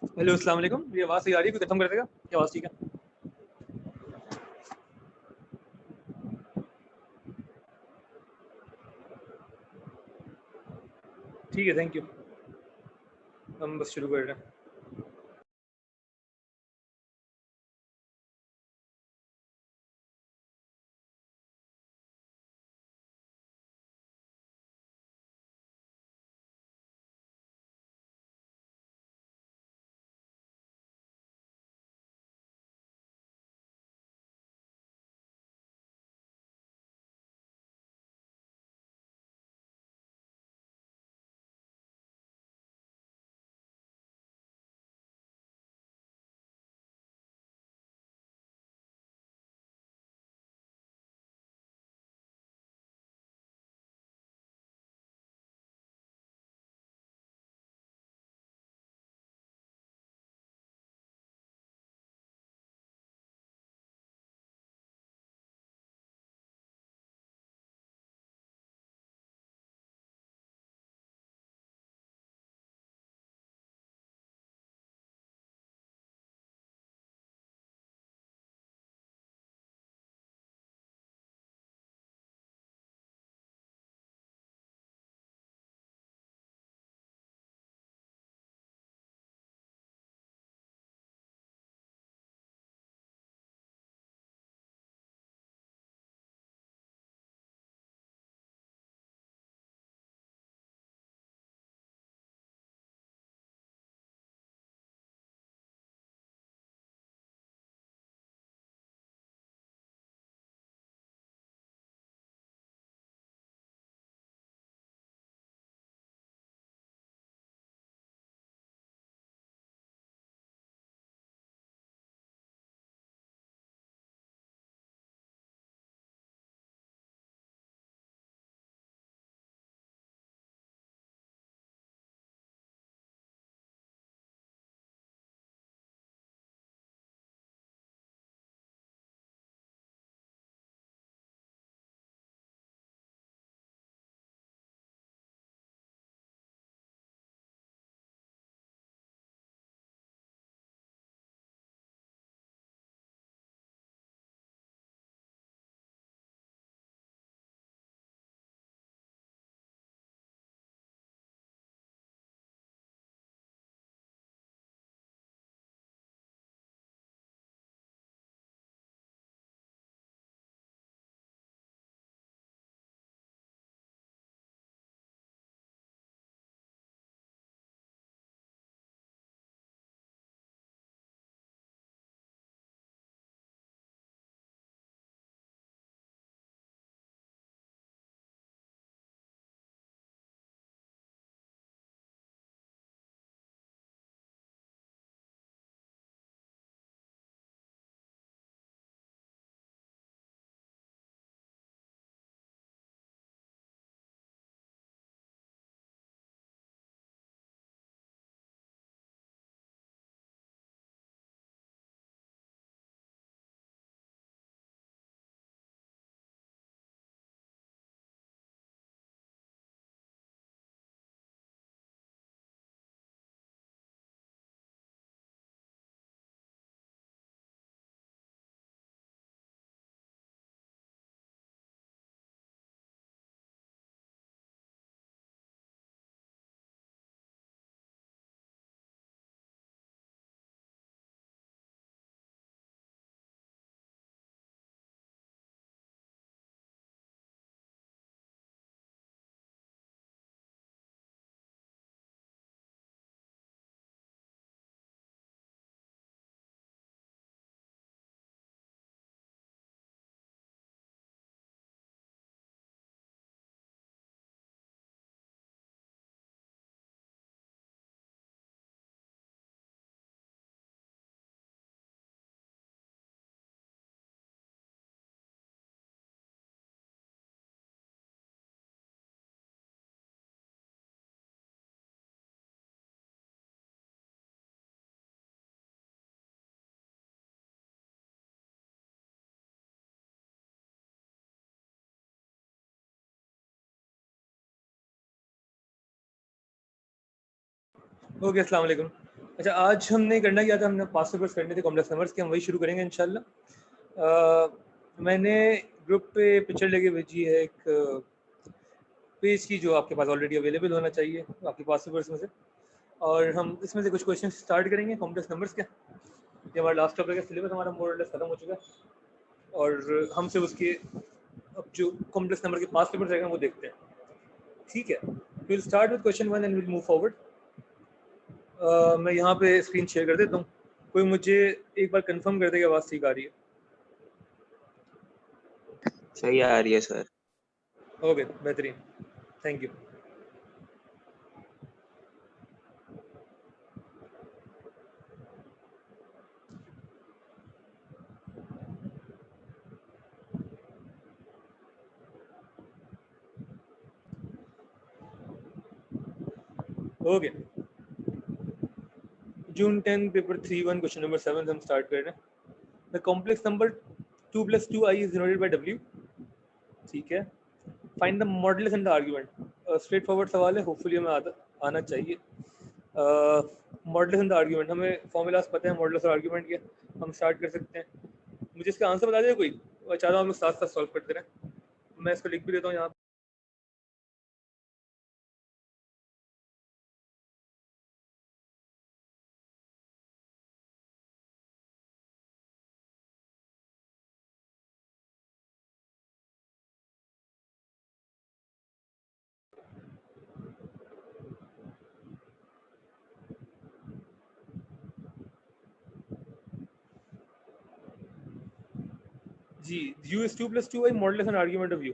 Hello अस्सलाम वालेकुम। ये आवाज़ सही आ रही है? कोई कंफर्म कर देगा कि आवाज़ ठीक है? ठीक है, थैंक यू। हम बस शुरू कर रहे हैं। ओके, अस्सलाम वालेकुम। अच्छा, आज हमने करना क्या था, हमने पास पेपर्स करने थे कॉम्प्लेक्स नंबर्स के, हम वही शुरू करेंगे इंशाल्लाह। मैंने ग्रुप पे पिक्चर लेके भेजी है एक पेज की, जो आपके पास ऑलरेडी अवेलेबल होना चाहिए आपके पास पेपर्स में से, और हम इसमें से कुछ क्वेश्चन स्टार्ट करेंगे कॉम्प्लेक्स नंबर्स के। ये हमारा लास्ट टॉपिक है, सिलेबस हमारा मोर और लेस खत्म हो चुका है, और हम सिर्फ उसके अब जो कॉम्प्लेक्स नंबर के पास पेपर्स रहेंगे वो देखते हैं। ठीक है, will start with question 1 and will move forward. मैं यहाँ पे स्क्रीन शेयर कर देता हूँ, कोई मुझे एक बार कंफर्म कर देगा आवाज़ ठीक आ रही है? सही आ रही है सर। ओके, बेहतरीन, thank you. Okay, June 10 paper 3-1 question number 7 हम स्टार्ट कर रहे हैं। The complex number 2 + 2i is denoted by w। ठीक है, find the modulus and the argument. Straight forward सवाल है, होपफुली हमें आना चाहिए। मॉडुलस एंड द आर्गुमेंट, हमें फॉर्मूलाज पता है मॉडुलस और आर्गुमेंट के, हम स्टार्ट कर सकते हैं। मुझे इसका आंसर बता देगा कोई? मैं चाहता हूँ हम लोग साथ साथ सॉल्व करते रहें। मैं इसको लिख भी देता हूँ यहाँ। जी, u is 2 + 2i, modulus and argument of u.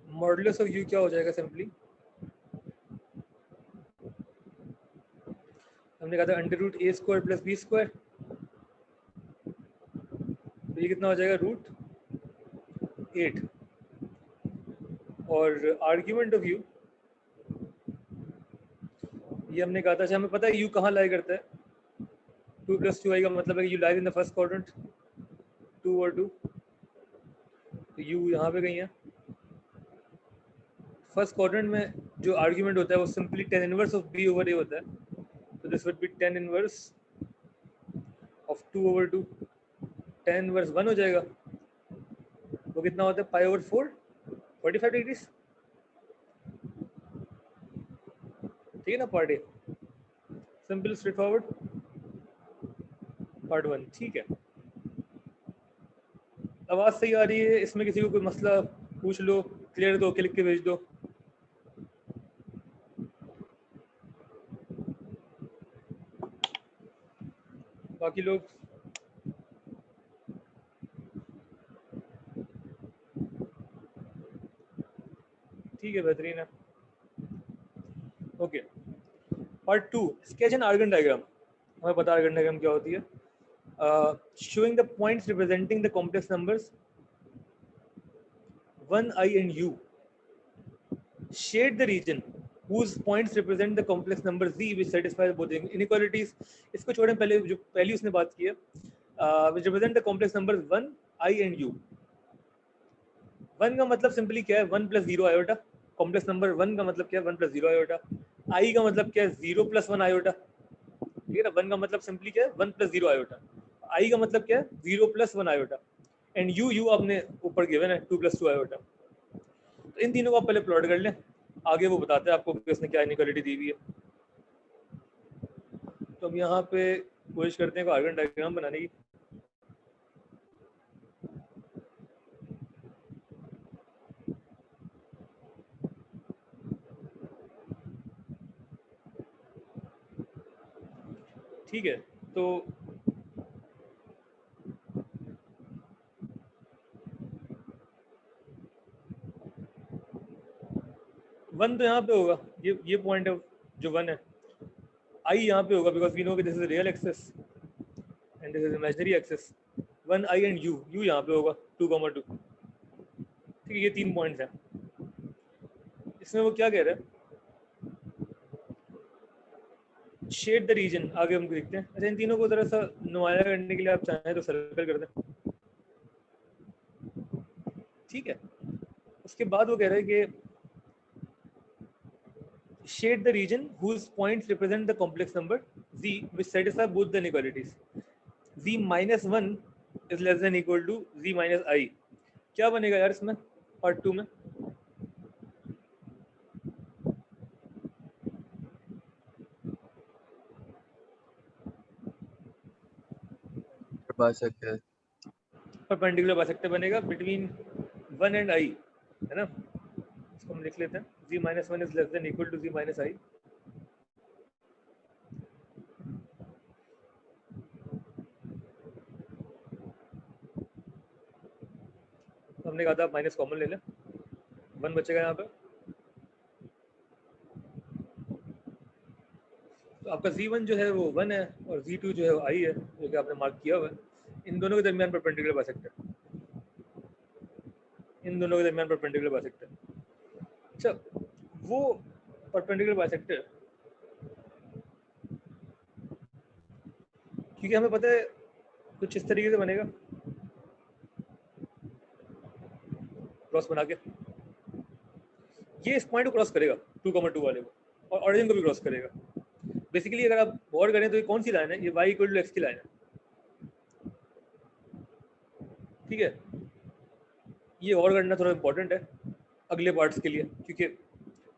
Modulus of u क्या हो जाएगा सिंपली? हमने कहा था √a² + b², तो ये कितना हो जाएगा? √8। और आर्ग्यूमेंट ऑफ u, ये हमने कहा था, अच्छा हमें पता है u कहाँ लाई करता है। 2 + 2i का मतलब है कि u lies in the first quadrant, 2 और 2, तो u यहाँ पे कहीं है। फर्स्ट क्वाड्रेंट में जो आर्ग्यूमेंट होता है वो simply tan inverse of b over a होता है, तो this would be tan inverse of 2 over 2। tan inverse 1 हो जाएगा, वो कितना होता है? π/4, 45 डिग्रीज। ठीक है ना, part A, simple straight forward. Part 1 ठीक है। आवाज़ सही आ रही है? इसमें किसी को कोई मसला पूछ लो, क्लियर दो, लिख के भेज दो। बाकी लोग ठीक है, बेहतरीन है। Okay, part 2, sketch an Argand diagram. हमें पता है आर्गन डायग्राम क्या होती है। Showing the points representing the complex numbers 1i and u. Shade the region whose points represent the complex number z which satisfies both inequalities. इसको छोड़ें, पहले जो पहली उसने बात की है, which represent the complex numbers 1, i and u. 1 का मतलब सिंपली क्या है? 1 + 0 आयोटा। कॉम्प्लेक्स नंबर 1 का मतलब क्या है? 1 + 0 आयोटा। i का मतलब क्या है? 0 + 1 आयोटा। ठीक है ना, 1 का मतलब सिंपली क्या है? 1 + 0 आयोटा। i का मतलब क्या है? 0 + 1 आयोटा। एंड u आपने ऊपर गिवन है 2 + 2 आयोटा। तो इन तीनों को आप पहले प्लॉट कर लें, आगे वो बताते हैं आपको कि उसने क्या इनइक्वालिटी दी हुई है। तो हम यहाँ पे कोशिश करते हैं आर्गन डायग्राम बनाने की। ठीक है, तो 1 तो यहाँ पे होगा, ये पॉइंट है जो 1 है। i यहाँ पे होगा बिकॉज वी नो कि this is real axis and this is imaginary axis. 1i and u यहाँ पे होगा 2,2। ठीक है, ये 3 पॉइंट्स हैं। इसमें वो क्या कह रहे हैं? शेड द रीजन, आगे हम देखते हैं। अच्छा, इन तीनों को जरा सा नुमाया करने के लिए आप चाहें तो सर्कल कर दें, ठीक है। उसके बाद वो कह रहे हैं कि shade the region whose points represent the complex number z which satisfy both the inequalities. z minus 1 is less than equal to z minus I. क्या बनेगा यार इसमें पार्ट 2 में? बाइसेक्टर परपेंडिकुलर बाइसेक्टर बनेगा बिटवीन 1 एंड I, है ना। इसको हम लिख लेते हैं, z minus 1 is less than equal to z minus I. हमने कहा था माइनस कॉमन ले लें, 1 बचेगा यहाँ पे। तो आपका z1 जो है वो 1 है और z2 जो है वो I है, जो कि आपने मार्क किया हुआ है। इन दोनों के दरमियान परपेंडिकुलर बाइसेक्टर, इन दोनों के दरमियान परपेंडिकुलर बाइसेक्टर। अच्छा, वो परपेंडिकुलर बाइसेक्टर, क्योंकि हमें पता है कुछ इस तरीके से बनेगा, क्रॉस बना के ये इस पॉइंट को क्रॉस करेगा 2,2 वाले को, और ऑरिजिन को भी क्रॉस करेगा। बेसिकली अगर आप गौर करें तो ये कौन सी लाइन है? ये y इक्वल टू x की लाइन है, ठीक है। ये और करना थोड़ा इंपॉर्टेंट है अगले पार्ट्स के लिए, क्योंकि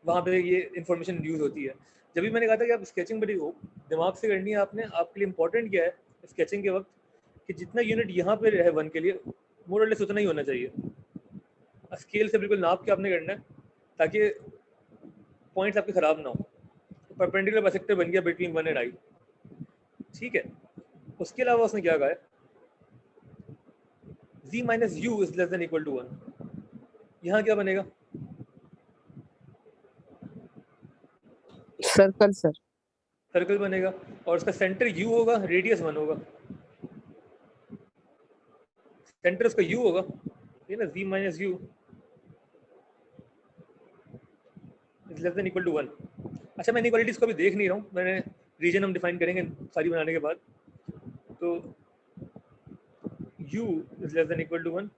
वहाँ पे ये इन्फॉर्मेशन यूज होती है। जब भी मैंने कहा था कि आप स्केचिंग बड़ी हो दिमाग से करनी है आपने, आपके लिए इंपॉर्टेंट क्या है स्केचिंग के वक्त कि जितना यूनिट यहाँ पे है 1 के लिए मोर और लेस उतना ही होना चाहिए। स्केल से बिल्कुल नाप के आपने करना है ताकि पॉइंट्स आपके खराब ना हो। परपेंडिकुलर बाइसेक्टर बन गया बिटवीन 1 एंड I, ठीक है। उसके अलावा उसने क्या कहा है, z minus u is less than equal to 1। यहाँ क्या बनेगा? सर्कल सर, सर्कल बनेगा और उसका सेंटर u होगा, रेडियस 1 होगा। सेंटर उसका u होगा, ये ना, z minus u is less than equal to 1। अच्छा, मैं इनइक्वालिटीज को भी देख नहीं रहा हूँ, मैंने रीजन हम डिफाइन करेंगे सारी बनाने के बाद। तो u is less than equal to 1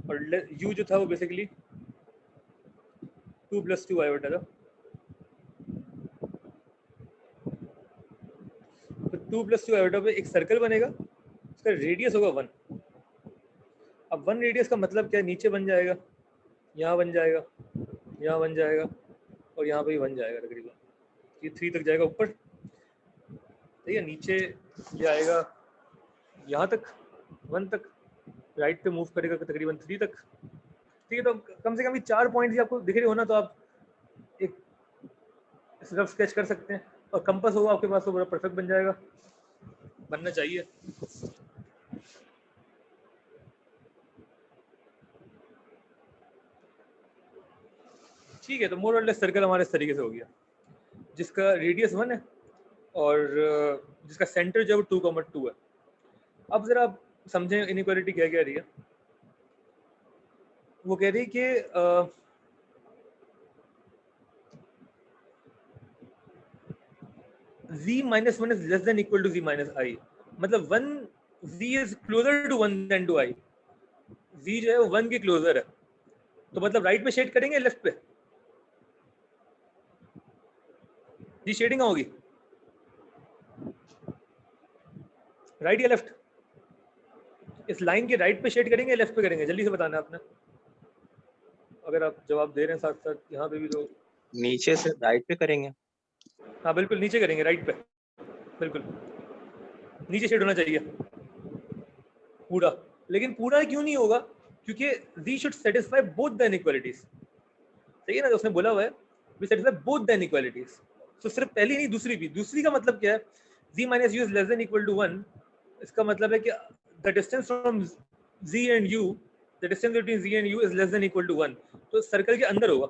और u जो था वो बेसिकली 2 + 2 आयोटा था। तो 2 + 2 आयोटा पे एक सर्कल बनेगा, उसका रेडियस होगा 1। अब 1 रेडियस का मतलब क्या है? नीचे बन जाएगा, यहाँ बन जाएगा, यहाँ बन जाएगा और यहाँ पे भी बन जाएगा तकरीबन, ये 3 तक जाएगा ऊपर, ठीक है। नीचे ये आएगा यहाँ तक 1 तक, राइट पे मूव करेगा तकरीबन 3 तक, ठीक है। तो कम से कम ये 4 पॉइंट्स ही आपको दिख रहे हो ना, तो आप एक रफ स्केच कर सकते हैं। और कंपास होगा आपके पास तो बड़ा परफेक्ट बन जाएगा, बनना चाहिए। ठीक है, तो मोर और लेस सर्कल हमारे इस तरीके से हो गया, जिसका रेडियस 1 है और जिसका सेंटर जो है 2,2 है। अब जरा आप समझें इनइक्वालिटी क्या कह रही है। वो कह रही है कि z minus 1 is less than equal to z minus I, मतलब 1 z is closer to 1 than to I। z जो है वो 1 के क्लोजर है, तो मतलब राइट पे शेड करेंगे लेफ्ट पे? जी शेडिंग होगी राइट या लेफ्ट? इस लाइन के राइट पे शेड करेंगे या लेफ्ट पे करेंगे? जल्दी से बताना आपने, अगर आप जवाब दे रहे हैं साथ साथ यहाँ पे भी तो। नीचे से राइट पे करेंगे। हाँ बिल्कुल नीचे करेंगे, राइट पे, बिल्कुल नीचे शेड होना चाहिए पूरा। लेकिन पूरा क्यों नहीं होगा? क्योंकि z should satisfy both the inequalities, सही है ना। उसने बोला हुआ है we satisfy both the inequalities, तो सिर्फ पहली नहीं दूसरी भी। दूसरी का मतलब क्या है? z minus u is less than equal to 1, इसका मतलब है कि the distance from z and u, the distance between z and u is less than equal to 1, तो सर्कल के अंदर होगा,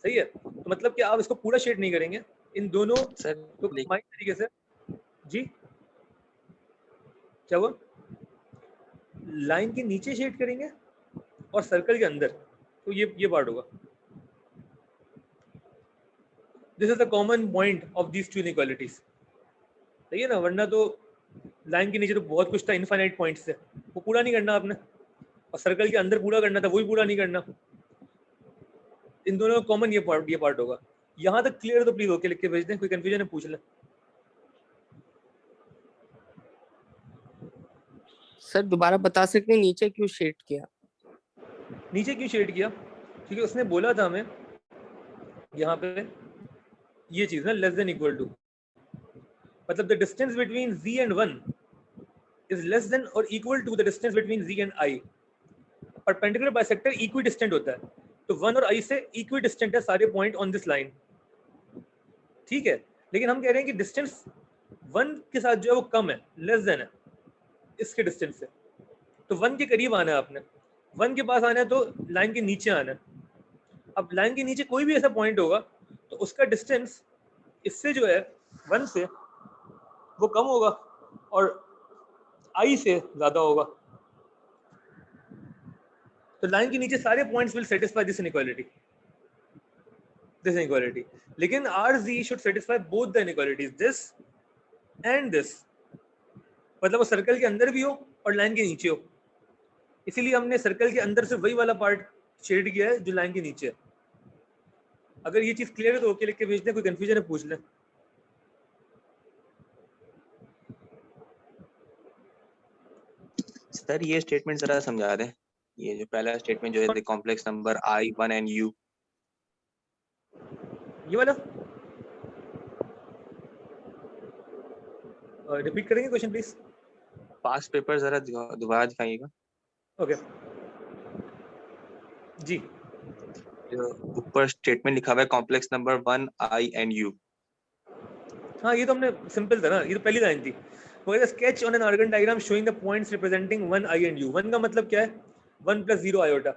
सही है। तो मतलब कि आप इसको पूरा शेड नहीं करेंगे, इन दोनों सर को कंबाइन तरीके से। जी क्या हुआ? लाइन के नीचे शेड करेंगे और सर्कल के अंदर, तो ये पार्ट होगा। This is the common point of these two inequalities, सही है ना? वरना तो लाइन के नीचे तो बहुत कुछ था, इनफाइनाइट पॉइंट्स थे, वो पूरा नहीं करना आपने, और सर्कल के अंदर पूरा करना था, वही पूरा नहीं करना। इन दोनों का कॉमन ये पार्ट होगा। यहाँ तक क्लियर तो प्लीज ओके लिख के भेज दें, कोई कंफ्यूजन है पूछ लें। सर दोबारा बता सकते हैं नीचे क्यों शेड किया? नीचे क्यों शेड किया? क्योंकि उसने बोला था हमें यहाँ पे ये चीज ना, लेस देन इक्वल टू, मतलब the distance between z and 1 is less than और equal to the distance between z and i। Perpendicular bisector equidistant होता है, तो 1 और i से इक्वी डिस्टेंट है सारे पॉइंट ऑन दिस लाइन, ठीक है? लेकिन हम कह रहे हैं कि डिस्टेंस 1 के साथ जो है वो कम है, लेस देन है इसके डिस्टेंस से, तो 1 के करीब आना है आपने, 1 के पास आना है तो लाइन के नीचे आना है। अब लाइन के नीचे कोई भी ऐसा पॉइंट होगा तो उसका डिस्टेंस इससे जो है 1 से वो कम होगा और i से ज्यादा होगा, तो लाइन के नीचे सारे points will satisfy this inequality, लेकिन RZ should satisfy both the inequalities, this and this, मतलब वो सर्कल के अंदर भी हो और लाइन के नीचे हो। इसीलिए हमने सर्कल के अंदर से वही वाला पार्ट शेड किया है जो लाइन के नीचे है। अगर ये चीज क्लियर है तो ओके लिख के भेज दें, कोई कंफ्यूजन है पूछ लें। सर ये स्टेटमेंट जरा समझा दें, ये जो पहला स्टेटमेंट जो है the complex number I, 1 and U, ये वाला रिपीट करेंगे क्वेश्चन प्लीज? पास्ट पेपर जरा दोबारा दिखाइएगा। ओके जी, जो ऊपर स्टेटमेंट लिखा हुआ है complex number 1, I and U। हाँ ये तो हमने सिंपल था ना, ये तो पहली लाइन थी। वो कहता है sketch on an Argand diagram showing the points representing 1 i and u। 1 का मतलब क्या है? 1 + 0 आयोटा।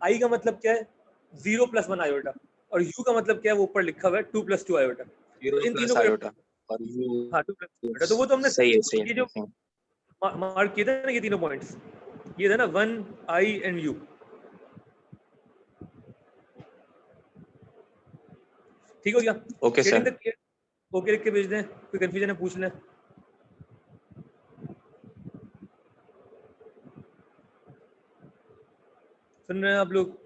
i का मतलब क्या है? 0 + 1 आयोटा। और u का मतलब क्या है? वो ऊपर लिखा हुआ है 2 + 2 आयोटा। तो इन तीनों आयोटा और U। हाँ 2 + 2 आयोटा, तो वो तो हमने सही है, ये जो मार्क किए थे ना, ये तीनों पॉइंट्स, ये था ना 1 i एंड u। ठीक हो गया? Okay sir. ओके लिख के भेज दें, कोई कंफ्यूजन है पूछ लें। सुन रहे हैं आप लोग?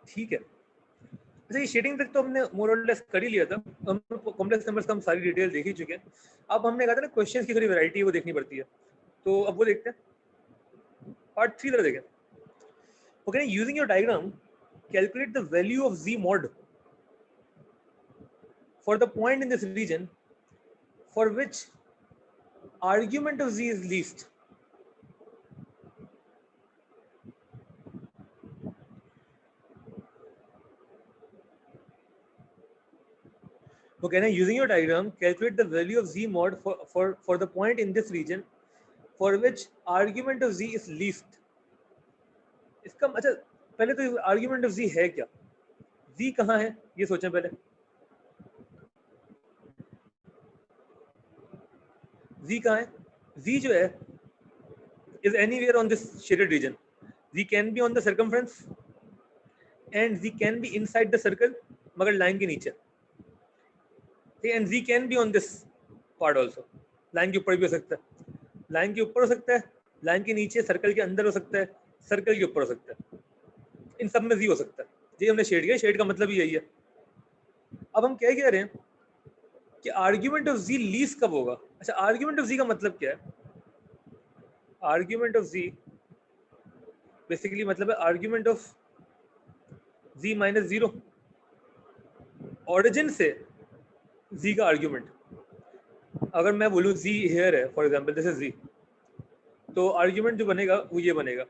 ठीक है, अच्छा ये शेडिंग तक तो हमने मोर और लेस कर ही लिया था, हम कॉम्प्लेक्स नंबर्स का हम सारी डिटेल देख ही चुके हैं। अब हमने कहा था ना क्वेश्चंस की थोड़ी वैरायटी है वो देखनी पड़ती है, तो अब वो देखते हैं। पार्ट 3 जरा देखें। Okay, using your diagram calculate the value of z mod for the point in this region for which argument of z is least. Okay, now using your diagram, calculate the value of z mod for the point in this region for which argument of z is least. इसका अच्छा पहले तो argument of z है क्या? z कहाँ है ये सोचें पहले। z कहाँ है? z जो है is anywhere on this shaded region. z can be on the circumference and z can be inside the circle, मगर लाइन के नीचे। and z can be on this part also, line के ऊपर भी हो सकता है, लाइन के ऊपर हो सकता है, लाइन के नीचे, सर्कल के अंदर हो सकता है, सर्कल के ऊपर हो सकता है, इन सब में z हो सकता है। ये हमने शेड किया, शेड का मतलब ही यही है। अब हम क्या कह रहे हैं कि आर्ग्यूमेंट ऑफ z लीस्ट कब होगा? अच्छा, आर्ग्यूमेंट ऑफ z का मतलब क्या है? आर्ग्यूमेंट ऑफ z बेसिकली मतलब है आर्ग्यूमेंट ऑफ z - 0, ऑरिजिन से z का आर्ग्यूमेंट। अगर मैं बोलूँ z हेयर है, for example this is z, तो आर्ग्यूमेंट जो बनेगा वो ये बनेगा,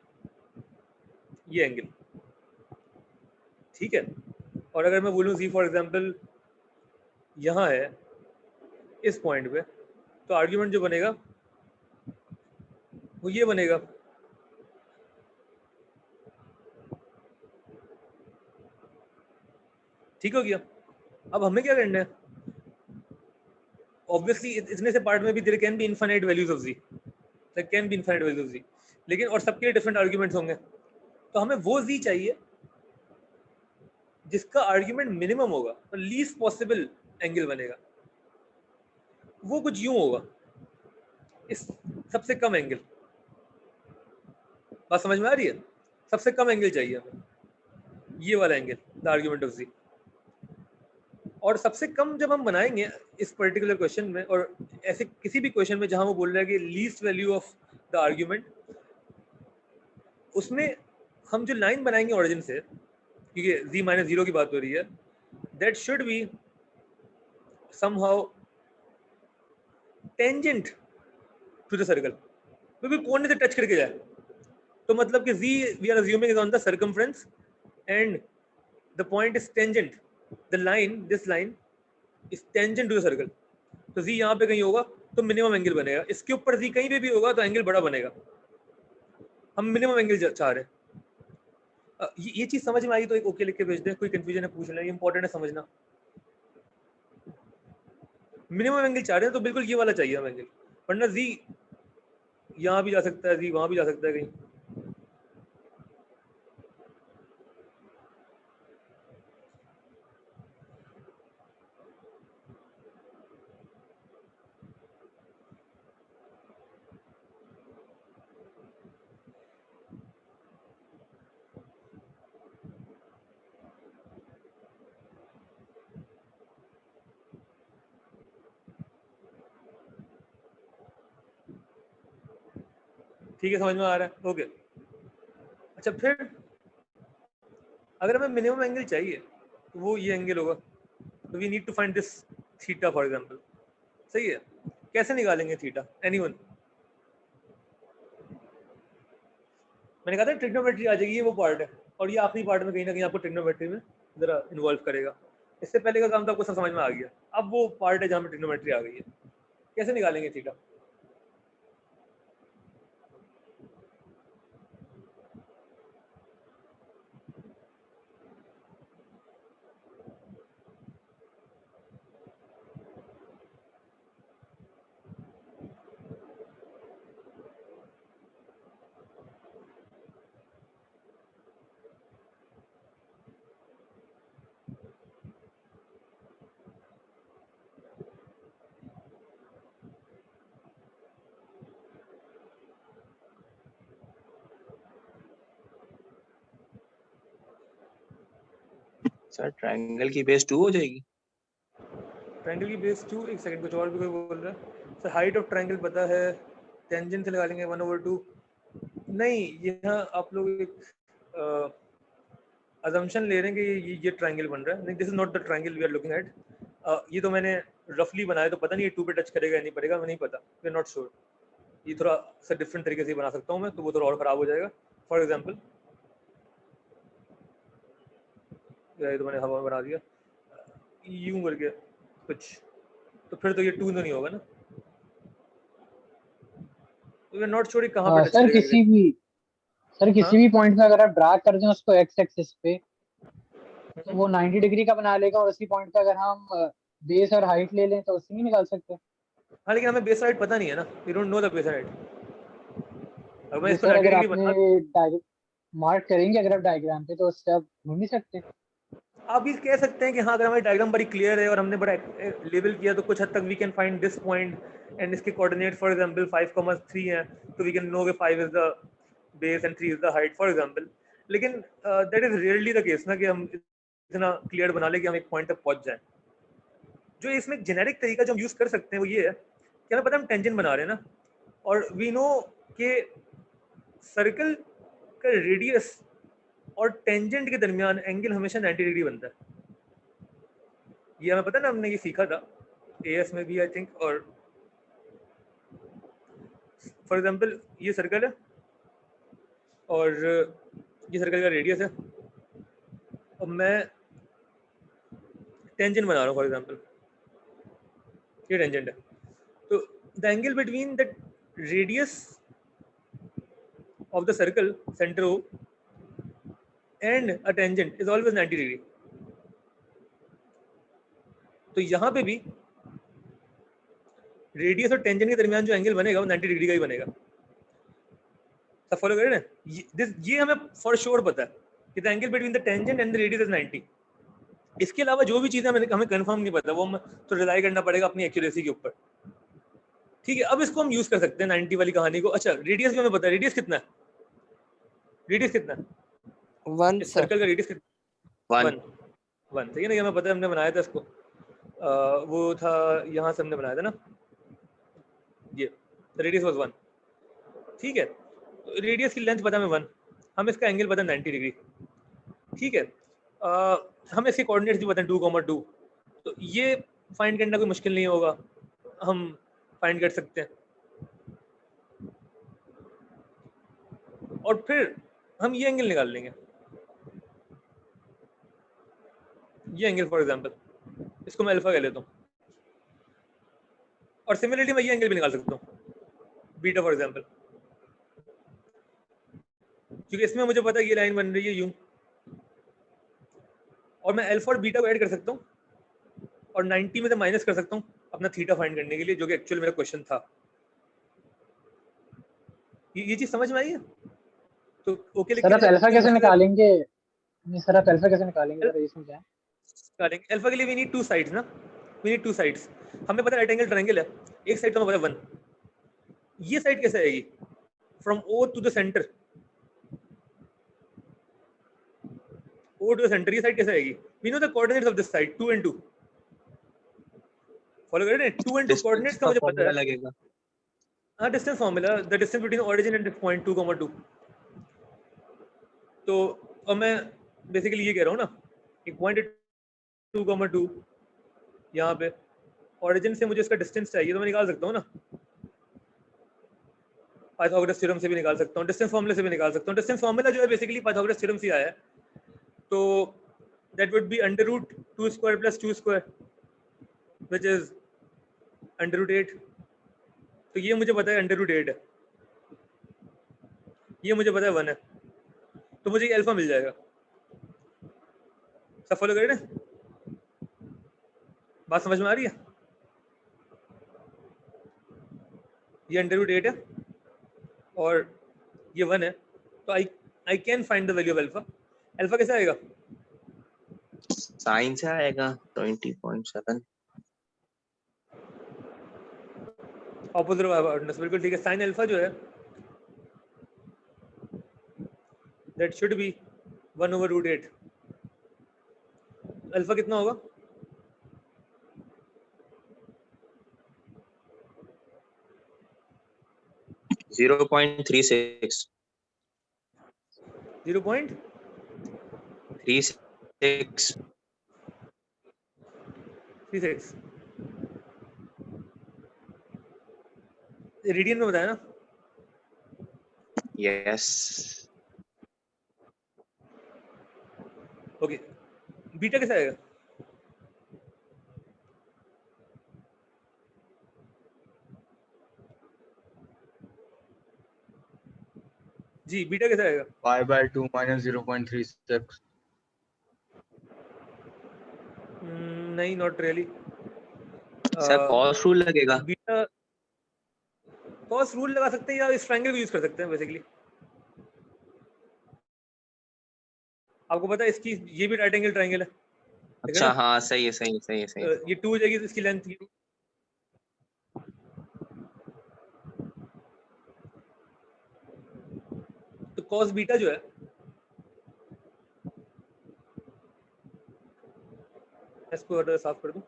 ये एंगल, ठीक है? और अगर मैं बोलूँ z फॉर एग्जांपल यहाँ है इस पॉइंट पे, तो आर्ग्यूमेंट जो बनेगा वो ये बनेगा। ठीक हो गया? अब हमें क्या करना है? ऑब्वियसली इतने से पार्ट में भी there can be infinite values of z, there can be infinite values of z, लेकिन और सबके लिए डिफरेंट आर्ग्यूमेंट्स होंगे, तो हमें वो z चाहिए जिसका आर्ग्यूमेंट मिनिमम होगा और लीस्ट पॉसिबल एंगल बनेगा। वो कुछ यूं होगा, इस सबसे कम एंगल, बात समझ में आ रही है? सबसे कम एंगल चाहिए हमें, ये वाला angle, the argument of z। और सबसे कम जब हम बनाएंगे इस पर्टिकुलर क्वेश्चन में, और ऐसे किसी भी क्वेश्चन में जहां वो बोल रहा है कि least value of the argument, उसमें हम जो लाइन बनाएंगे ओरिजिन से, क्योंकि z माइनस 0 की बात हो रही है, that should be somehow tangent to the circle, बिल्कुल कोने से टच करके जाए। तो मतलब कि z we are assuming is on the circumference and the point is tangent, the line, this line is tangent to the circle. तो z यहाँ पे कहीं होगा तो मिनिमम एंगल बनेगा, इसके ऊपर z कहीं पे भी होगा तो एंगल बड़ा बनेगा। हम मिनिमम एंगल चाह रहे हैं। ये चीज समझ में आई तो एक ओके लिख के भेज दे, कोई कंफ्यूजन है पूछ लेना, ये इंपॉर्टेंट है समझना। मिनिमम एंगल चाह रहे हैं तो बिल्कुल ये वाला चाहिए हमें एंगल, वरना z यहाँ भी जा सकता है, z वहां भी जा सकता है कहीं। ठीक है, समझ में आ रहा है? ओके। अच्छा, फिर अगर हमें मिनिमम एंगल चाहिए तो वो ये एंगल होगा, तो we need to find this theta for example. सही है, कैसे निकालेंगे थीटा? एनीवन? मैंने कहा था ट्रिग्नोमेट्री आ जाएगी, ये वो पार्ट है, और ये आखिरी पार्ट में कहीं ना कहीं आपको ट्रिग्नोमेट्री में जरा इन्वॉल्व करेगा। इससे पहले का काम तो आपको सब समझ में आ गया, अब वो पार्ट है जहाँ पे ट्रिग्नोमेट्री आ गई है। कैसे निकालेंगे थीटा? सर ट्रायंगल की बेस 2 हो जाएगी। ट्रायंगल की बेस 2, एक सेकंड, कुछ और भी कोई बोल रहा है। सर हाइट ऑफ ट्रायंगल पता है, टेंजेंट से लगा लेंगे 1/2। नहीं, यहाँ आप लोग एक अजम्पशन ले रहे हैं कि ये ट्रायंगल बन रहा है। नहीं, this is not the triangle we are looking at. ये तो मैंने रफली बनाया, तो पता नहीं ये 2 पे टच करेगा या नहीं पड़ेगा, मैं नहीं पता, वी आर नॉट श्योर। ये थोड़ा सा डिफरेंट तरीके से बना सकता हूँ मैं, तो वो थोड़ा और ख़राब हो जाएगा। फॉर एग्जांपल ये तो मैंने हवा में बना दिया यूं करके कुछ, तो फिर तो ये 2 तो नहीं होगा ना, तो वी आर नॉट श्योर कहाँ पे टच सर करेगा। किसी भी पॉइंट पे अगर आप ड्रैग कर दें उसको एक्स एक्सिस पे, तो वो 90 डिग्री का बना लेगा, और उसी पॉइंट पे अगर हम बेस और हाइट ले लें तो उससे नहीं निकाल सकते? हाँ, लेकिन हमें बेस हाइट पता नहीं है ना, we don't know the base height. अगर मैं ये इसको सर 90 अगर डिग्री आपने मार्क करेंगे अगर आप डायग्राम पे, तो उससे आप ढूंढ नहीं सकते? आप ये कह सकते हैं कि हाँ, अगर हमारी डायग्राम बड़ी क्लियर है और हमने बड़ा लेबल किया, तो कुछ हद तक we can find this point and इसके कोऑर्डिनेट फॉर एग्जांपल 5,3 है, तो वी कैन नो कि 5 is the base and 3 is the height for example. लेकिन that is really the case ना, कि हम इतना क्लियर बना ले कि हम एक पॉइंट तक पहुंच जाएं। जो इसमें एक जेनेरिक तरीका जो हम यूज कर सकते हैं वो ये है कि हमें पता है हम टेंजेंट बना रहे हैं ना, और वी नो कि सर्कल का रेडियस और टेंजेंट के दरमियान एंगल हमेशा 90 डिग्री बनता है। ये हमें पता है ना, हमने ये सीखा था एएस में भी आई थिंक। और फॉर एग्जांपल ये सर्कल है और ये सर्कल का रेडियस है, और मैं टेंजेंट बना रहा हूँ फॉर एग्जांपल, ये टेंजेंट है, तो the angle between the radius of the circle centre O and a tangent is always 90 degree. तो यहाँ पे भी रेडियस और टेंजेंट के दरमियान जो एंगल बनेगा वो 90 डिग्री का ही बनेगा। सब फॉलो कर रहे हैं? ये हमें फॉर श्योर पता है कि the angle between the tangent and the radius is 90। इसके अलावा जो भी चीजें हमें कंफर्म नहीं पता, वो तो रिलाई करना पड़ेगा अपनी एक्यूरेसी के ऊपर। ठीक है, अब इसको हम यूज कर सकते हैं 90 वाली कहानी को। अच्छा, रेडियस भी हमें पता है, रेडियस कितना है? रेडियस कितना है? 1 इस सर। सर्कल का रेडियस कितना? 1 1 सही है ना? ये हमें पता है, हमने बनाया था इसको। वो था यहाँ से हमने बनाया था ना, ये रेडियस वाज 1। ठीक है, रेडियस की लेंथ पता है हमें 1, हम इसका एंगल पता है 90 डिग्री। ठीक है, हमें इसके कोऑर्डिनेट्स भी पता है 2,2, तो ये फाइंड करना कोई मुश्किल नहीं होगा, हम फाइंड कर सकते हैं। और फिर हम ये एंगल निकाल लेंगे, ये एंगल फॉर एग्जांपल, इसको मैं अल्फा कह लेता हूँ। और सिमिलरली मैं ये एंगल भी निकाल सकता हूँ, बीटा फॉर एग्जांपल, क्योंकि इसमें मुझे पता है ये लाइन बन रही है यूं, और मैं अल्फा और बीटा को ऐड कर सकता हूँ और 90 में से माइनस कर सकता हूँ अपना थीटा फाइंड करने के लिए, जो कि एक्चुअली मेरा क्वेश्चन था। ये चीज समझ में आई है? तो ओके, सर आप अल्फा कैसे निकालेंगे? नहीं सर, आप अल्फा कैसे निकालेंगे? जरा ये समझाएं। अल्फा के लिए वी नीड 2 साइड्स ना, वी नीड 2 साइड्स। हमें पता है राइट एंगल ट्रायंगल है, एक साइड तो हमें पता है 1, ये साइड कैसे आएगी? From O to the centre, O to the centre, ये साइड कैसे आएगी? We know the coordinates of this side 2 and 2। Follow कर रहे हैं? 2 and 2 कोऑर्डिनेट्स का मुझे पता है। लगेगा। हाँ, distance formula, the distance between origin and this point 2,2। तो अब मैं बेसिकली ये कह रहा हूँ ना, एक पॉइंट 2,2 यहाँ पे, ओरिजिन से मुझे इसका डिस्टेंस चाहिए, तो मैं निकाल सकता हूँ ना, पाइथागोरस थ्योरम से भी निकाल सकता हूँ, डिस्टेंस फार्मूला से भी निकाल सकता हूँ। डिस्टेंस फार्मूला जो है बेसिकली पाइथागोरस थ्योरम से आया है, तो that would be √2² + 2² which is √8। तो ये मुझे पता है √8 है, ये मुझे पता है 1 है, तो मुझे ये अल्फा मिल जाएगा। सब फॉलो कर रहे हैं? बात समझ में आ रही है? ये √8 है और ये 1 है, तो I can find the value of alpha. Alpha कैसे आएगा? साइन से आएगा 20.7। ऑपोजिट ऑफ हाइपोटेनस, बिल्कुल ठीक है। साइन अल्फा जो है दैट शुड बी 1/√8। अल्फा कितना होगा? जीरो 0.36 0.36 रेडियन में बताया ना? यस। ओके, बीटा कैसे आएगा? जी, बीटा कैसे आएगा? π/2 - 0.36। नहीं, not really. Sir cos rule लगेगा। बीटा कॉस रूल लगा सकते हैं या इस ट्रायंगल को यूज कर सकते हैं बेसिकली। आपको पता है इसकी, ये भी राइट एंगल ट्रायंगल है। अच्छा, हाँ सही है, सही है, सही है, सही है। ये 2 हो जाएगी, तो इसकी लेंथ तो cos बीटा जो है, इसको साफ कर दूं।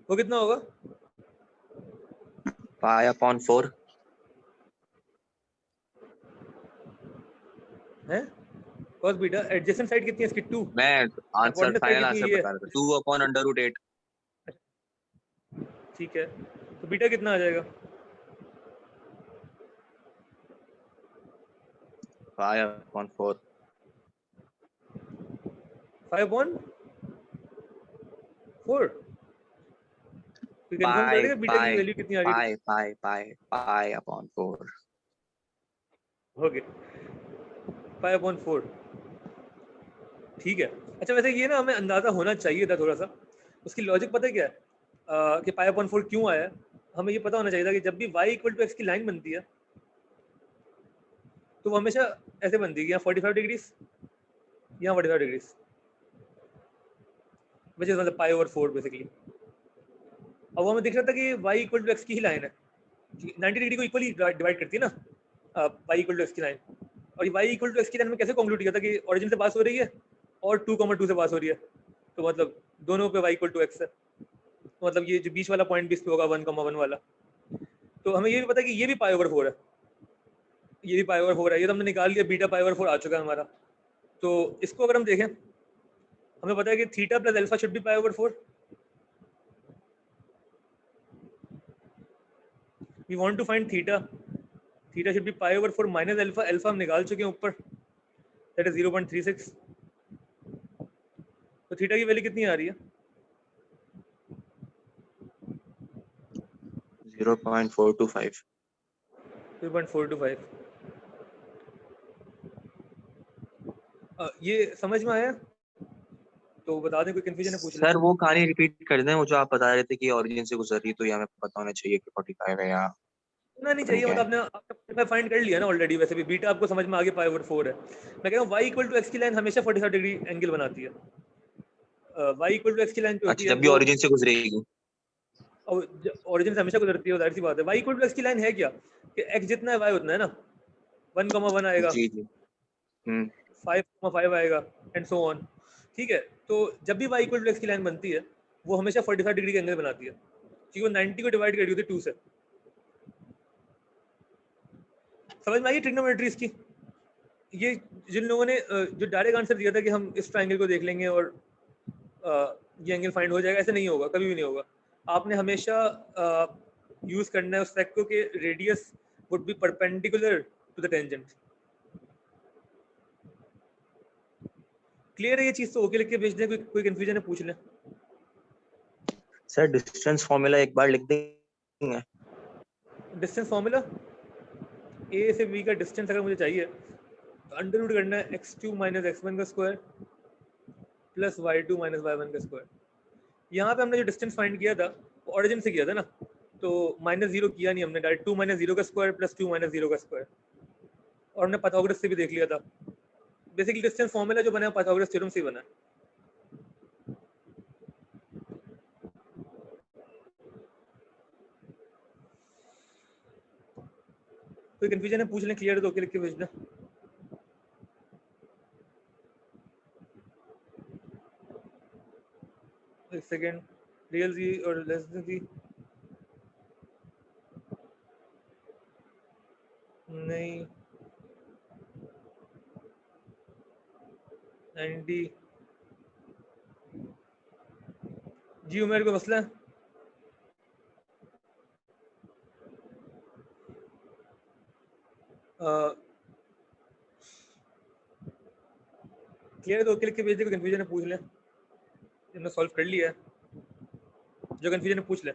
वो कितना होगा? π/4 है cos बीटा। एडजेसेंट साइड कितनी है इसकी? 2। मैं answer, coordinate final side answer कितनी है? बता रहा था, 2/√8। ठीक है, तो बीटा कितना आ जाएगा? π/4 5/4। कंफर्म कर देगा बीटा की वैल्यू कितनी आ रही है? Pi upon 4। Okay, pi upon 4, ठीक है। अच्छा वैसे ये ना हमें अंदाजा होना चाहिए था थोड़ा सा, उसकी लॉजिक पता है क्या है? कि पाई अपॉन 4 क्यों आया? हमें ये पता होना चाहिए था कि जब भी y इक्वल टू एक्स की लाइन बनती है तो वो हमेशा ऐसे बनती है, यहाँ 45 डिग्रीज, यहाँ 45 डिग्रीज, विच इज मतलब पाई ओवर 4 बेसिकली। अब वो हमें दिख रहा था कि y इक्वल टू एक्स की ही लाइन है, 90 डिग्री को इक्वली डिवाइड करती है ना y इक्वल टू एक्स की लाइन, और y इक्वल टू एक्स की लाइन में कैसे कंक्लूड किया था कि ओरिजिन से पास हो रही है और 2,2 से पास हो रही है, तो मतलब दोनों पे y इक्वल टू एक्स है, तो मतलब ये जो बीच वाला पॉइंट भी इस पे होगा 1,1 वाला। तो हमें ये भी पता है कि ये भी पाई ओवर 4 है, ये भी पाई ओवर 4 है, ये तो हमने निकाल लिया, बीटा पाई ओवर 4 आ चुका है हमारा। तो इसको अगर हम देखें, हमें पता है कि theta plus alpha should be pi over 4। We want to find theta, theta should be pi over 4 minus alpha, alpha हम निकाल चुके हैं ऊपर, दैट इज 0.36। तो थीटा की वैल्यू कितनी आ रही है? 0.425। 0.425। ये समझ में आया? तो बता दें, कोई कंफ्यूजन है पूछ लें। सर वो कहानी रिपीट कर दें, वो जो आप बता रहे थे कि ओरिजिन से गुजर रही, तो ये हमें पता होना चाहिए कि 45 है या ना नहीं चाहिए, मतलब आपने फाइंड कर लिया ना ऑलरेडी, वैसे भी बीटा आपको समझ में आ गया पाई ओवर 4 है। मैं कह रहा हूँ y इक्वल टू एक्स की लाइन हमेशा 45 डिग्री एंगल बनाती है। y इक्वल टू एक्स की लाइन जो होती अच्छा, है जब भी वो ओरिजिन से गुजरेगी। ओरिजिन से हमेशा गुजरती है, वो जाहिर सी बात है। y इक्वल टू एक्स की लाइन है क्या कि x जितना है y उतना है ना, 1,1 आएगा, जी जी। 5,5 आएगा एंड सो ऑन, ठीक है। तो जब भी y इक्वल टू एक्स की लाइन बनती है वो हमेशा 45 डिग्री का एंगल बनाती है, क्योंकि वो 90 को डिवाइड कर रही होती है 2 से। समझ में आई ट्रिग्नोमेट्री इसकी? ये जिन लोगों ने जो डायरेक्ट आंसर दिया था कि हम इस ट्रायंगल को देख लेंगे और ये एंगल फाइंड हो जाएगा, ऐसे नहीं होगा, कभी भी नहीं होगा। आपने हमेशा यूज करना है उस सेक्टर के radius would be perpendicular to the tangent. Clear है ये चीज? तो ओके लिख के भेज दें, कोई कंफ्यूजन है पूछ लें। सर डिस्टेंस फॉर्मूला एक बार लिख देंगे? डिस्टेंस फॉर्मूला, ए से बी का डिस्टेंस अगर मुझे चाहिए तो अंडर रूट करना है x2 माइनस x1 का square plus y2 minus y1 का स्क्वायर। यहाँ पे हमने जो डिस्टेंस फाइंड किया था वो ऑरिजिन से किया था ना, तो माइनस 0 किया नहीं हमने, डायरेक्ट 2 माइनस 0 का स्क्वायर प्लस 2 माइनस 0 का स्क्वायर, और हमने पाइथागोरस से भी देख लिया था। बेसिकली डिस्टेंस फॉर्मूला जो बना है पाइथागोरस थ्योरम से ही बना है। कोई कंफ्यूजन है पूछ लें, क्लियर है तो ओके लिख के भेज दें। एक सेकेंड, रियल जी और लेस देन जी नहीं, 90 जी उमेर को मसला है। क्लियर है तो ओके लिख के भेज दे, कोई कंफ्यूजन है पूछ लें, हमने सॉल्व कर लिया है, जो कंफ्यूजन है पूछ लें।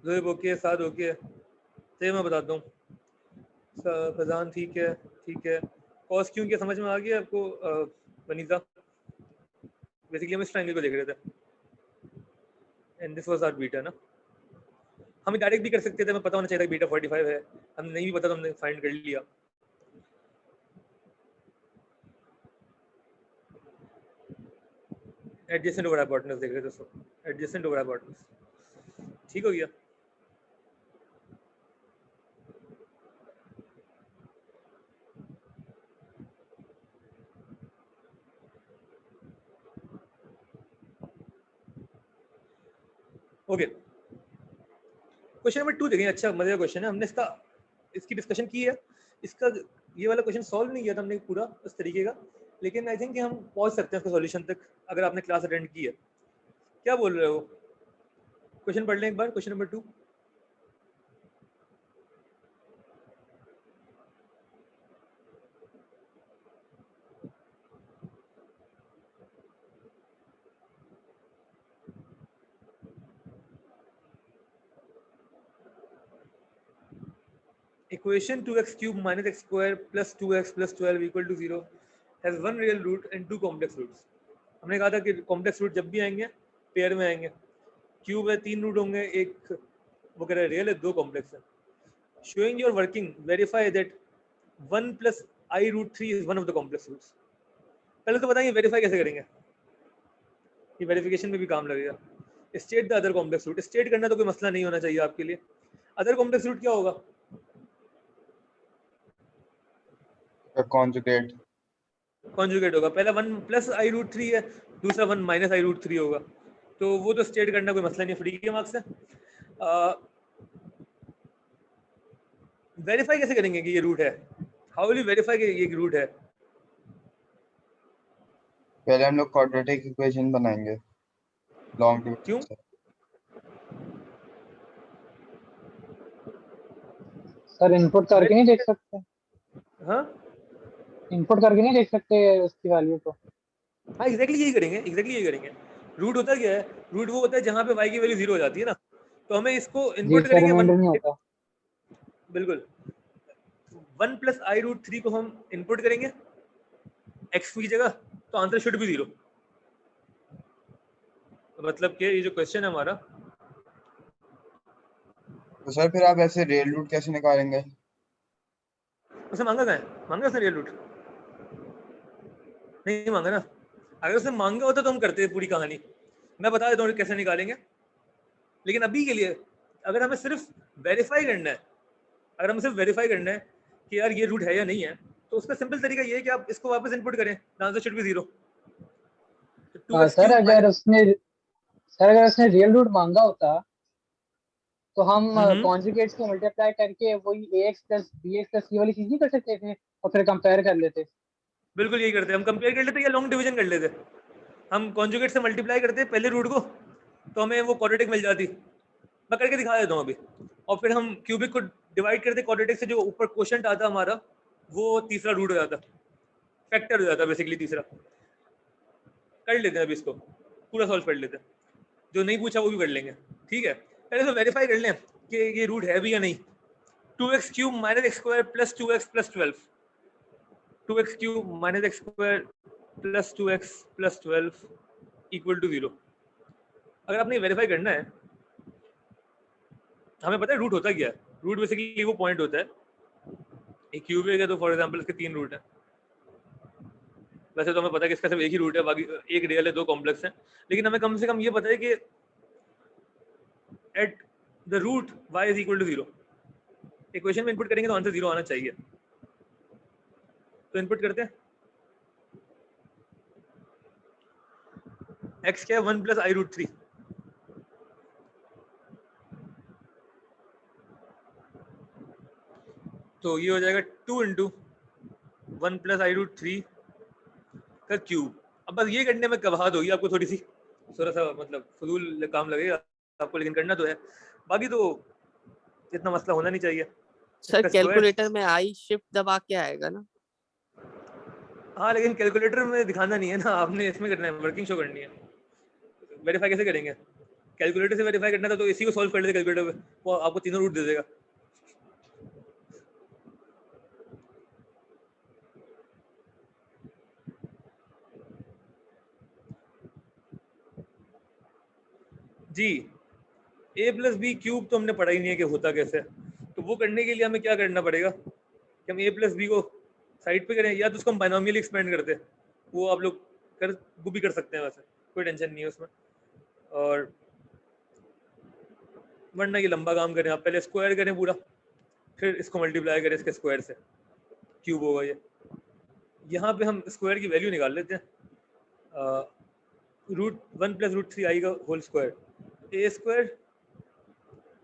जोएब ओके है, साद ओके है, चलिए मैं बताता हूँ। फजान ठीक है, ठीक है। कॉस क्यों किया समझ में आ गया आपको वनीजा? बेसिकली हम इस ट्रायंगल को देख रहे थे and this was our beta ना। हम डायरेक्ट भी कर सकते थे, हमें पता होना चाहिए था बीटा 45 है, हम नहीं भी पता तो हमने फाइंड कर लिया। एडजेसेंट ओवर हाइपोटेनस देख रहे थे दोस्तों, एडजेसेंट ओवर हाइपोटेनस, ठीक हो गया। ओके, क्वेश्चन नंबर 2 देखें। अच्छा मजे का क्वेश्चन है, हमने इसकी डिस्कशन की है, इसका ये वाला क्वेश्चन सॉल्व नहीं किया था हमने पूरा उस तरीके का, लेकिन आई थिंक कि हम पहुंच सकते हैं उसके सॉल्यूशन तक अगर आपने क्लास अटेंड की है। क्या बोल रहे हो? क्वेश्चन पढ़ लें एक बार, question number 2। Equation 2x cube minus x square plus 2x plus 12 equal to 0 has one real root and two complex roots. हमने कहा था कि कॉम्प्लेक्स रूट जब भी आएंगे पेयर में आएंगे। क्यूब है 3 रूट होंगे, एक वो कह रहा है रियल है, 2 कॉम्प्लेक्स है। Showing your working verify that 1 plus I root 3 is one of the complex roots. पहले तो बताएंगे वेरीफाई कैसे करेंगे, ये वेरिफिकेशन में भी काम लगेगा। State the other complex root, state करना तो कोई मसला नहीं होना चाहिए आपके लिए। अदर कॉम्प्लेक्स रूट क्या होगा? कॉन्जुगेट होगा। पहला 1 plus I root 3 है, दूसरा 1 minus I root 3 होगा, तो वो तो स्टेट करना कोई मसला नहीं, फ्री के मार्क्स है। वेरीफाई कैसे करेंगे कि ये रूट है? हाउ विल यू वेरीफाई कि ये रूट है? पहले हम लोग क्वाड्रेटिक इक्वेशन बनाएंगे लॉन्ग डिविजन क्यों? से। सर इनपुट करके नहीं देख सकते? हाँ इनपुट करके नहीं देख सकते उसकी वैल्यू को? हाँ एग्जैक्टली यही करेंगे। रूट होता क्या है? रूट वो होता है जहाँ पे y की वैल्यू 0 हो जाती है ना, तो हमें इसको जी इनपुट सर, करेंगे रिमाइंडर नहीं होता। बिल्कुल 1 plus I root 3 को हम इनपुट करेंगे x की जगह, तो आंसर शुड बी 0। मतलब कि ये जो क्वेश्चन है हमारा, तो सर फिर आप ऐसे रियल रूट कैसे निकालेंगे? उसे मांगा कहाँ है? मांगा उसने रियल रूट? नहीं मांगा ना। अगर उसने मांगा होता तो हम करते पूरी कहानी, मैं बता देता हूँ कैसे निकालेंगे। लेकिन अभी के लिए अगर हमें सिर्फ वेरीफाई करना है, कि यार ये रूट है या नहीं है, तो उसका सिंपल तरीका ये है कि आप इसको वापस इनपुट करें, आंसर शुड बी 0। सर अगर उसने रियल रूट मांगा होता तो हम कॉन्जुगेट्स को मल्टीप्लाई करके वही ax plus bx plus c वाली चीज नहीं कर सकते थे और फिर कंपेयर कर लेते? बिल्कुल यही करते, हम कंपेयर कर लेते या लॉन्ग डिवीजन कर लेते। हम कॉन्जुगेट से मल्टीप्लाई करते पहले रूट को, तो हमें वो क्वाड्रेटिक मिल जाती। मैं करके दिखा देता हूँ अभी। और फिर हम क्यूबिक को डिवाइड करते क्वाड्रेटिक से, जो ऊपर क्वोशंट आता हमारा वो तीसरा रूट हो जाता, फैक्टर हो जाता बेसिकली तीसरा। कर लेते हैं अभी इसको पूरा सॉल्व कर लेते हैं, जो नहीं पूछा वो भी कर लेंगे। ठीक है, पहले तो वेरीफाई कर लें कि ये रूट है भी या नहीं। 2x cube minus x square plus 2x plus 12, 2x cube minus x square plus 2x plus 12 equal to 0। अगर आपने वेरीफाई करना है, हमें पता है रूट होता क्या है। रूट बेसिकली वो पॉइंट होता है, एक क्यूबिक है तो फॉर एग्जांपल इसके 3 रूट हैं। वैसे तो हमें पता है कि इसका सिर्फ एक ही रूट है, बाकी एक रियल है, 2 कॉम्प्लेक्स हैं। लेकिन हमें कम से कम ये पता है कि at the root y is equal to 0। Equation में इनपुट करेंगे तो आंसर 0 आना चाहिए। तो इनपुट करते हैं, x क्या है? 1 plus I root 3। तो ये हो जाएगा 2 into 1 plus I root 3 का क्यूब। अब बस ये करने में कबाहत होगी आपको, थोड़ी सी थोड़ा सा मतलब फजूल काम लगेगा आपको, लेकिन करना तो है। बाकी तो इतना मसला होना नहीं चाहिए। सर कैलकुलेटर में आई शिफ्ट दबा के आएगा ना? हाँ लेकिन कैलकुलेटर में दिखाना नहीं है ना, आपने इसमें करना है, वर्किंग शो करनी है। वेरीफाई कैसे करेंगे? कैलकुलेटर से वेरीफाई करना था तो इसी को सॉल्व कर लेते कैलकुलेटर पे, वो आपको तीनों रूट दे देगा। जी a प्लस बी क्यूब तो हमने पढ़ा ही नहीं है कि होता कैसे। तो वो करने के लिए हमें क्या करना पड़ेगा कि हम a प्लस बी को साइड पे करें, या तो उसको हम बाइनोमियल एक्सपेंड करते हैं, वो आप लोग वो भी कर सकते हैं, वैसे कोई टेंशन नहीं है उसमें। और वरना ये लंबा काम करें, आप पहले स्क्वायर करें पूरा, फिर इसको मल्टीप्लाई करें इसके स्क्वायर से, क्यूब होगा ये। यहाँ पे हम स्क्वायर की वैल्यू निकाल लेते हैं, रूट 1 प्लस रूट 3 आई का whole square, A square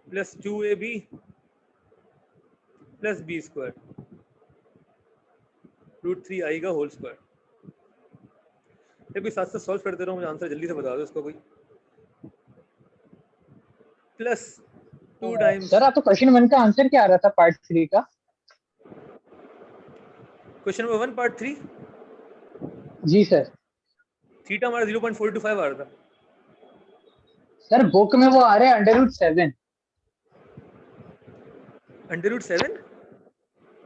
plus 2ab plus B square root 3 I का होल स्क्वायर। ये भी साथ साथ सॉल्व करते रहो, मुझे आंसर जल्दी से बता दो इसको कोई। प्लस 2 टाइम्स सर आप तो क्वेश्चन 1 का आंसर क्या आ रहा था पार्ट 3 का? क्वेश्चन नंबर 1 पार्ट 3 जी सर। थीटा हमारा 0.425 आ रहा था। सर बुक में वो आ रहे हैं √7। √7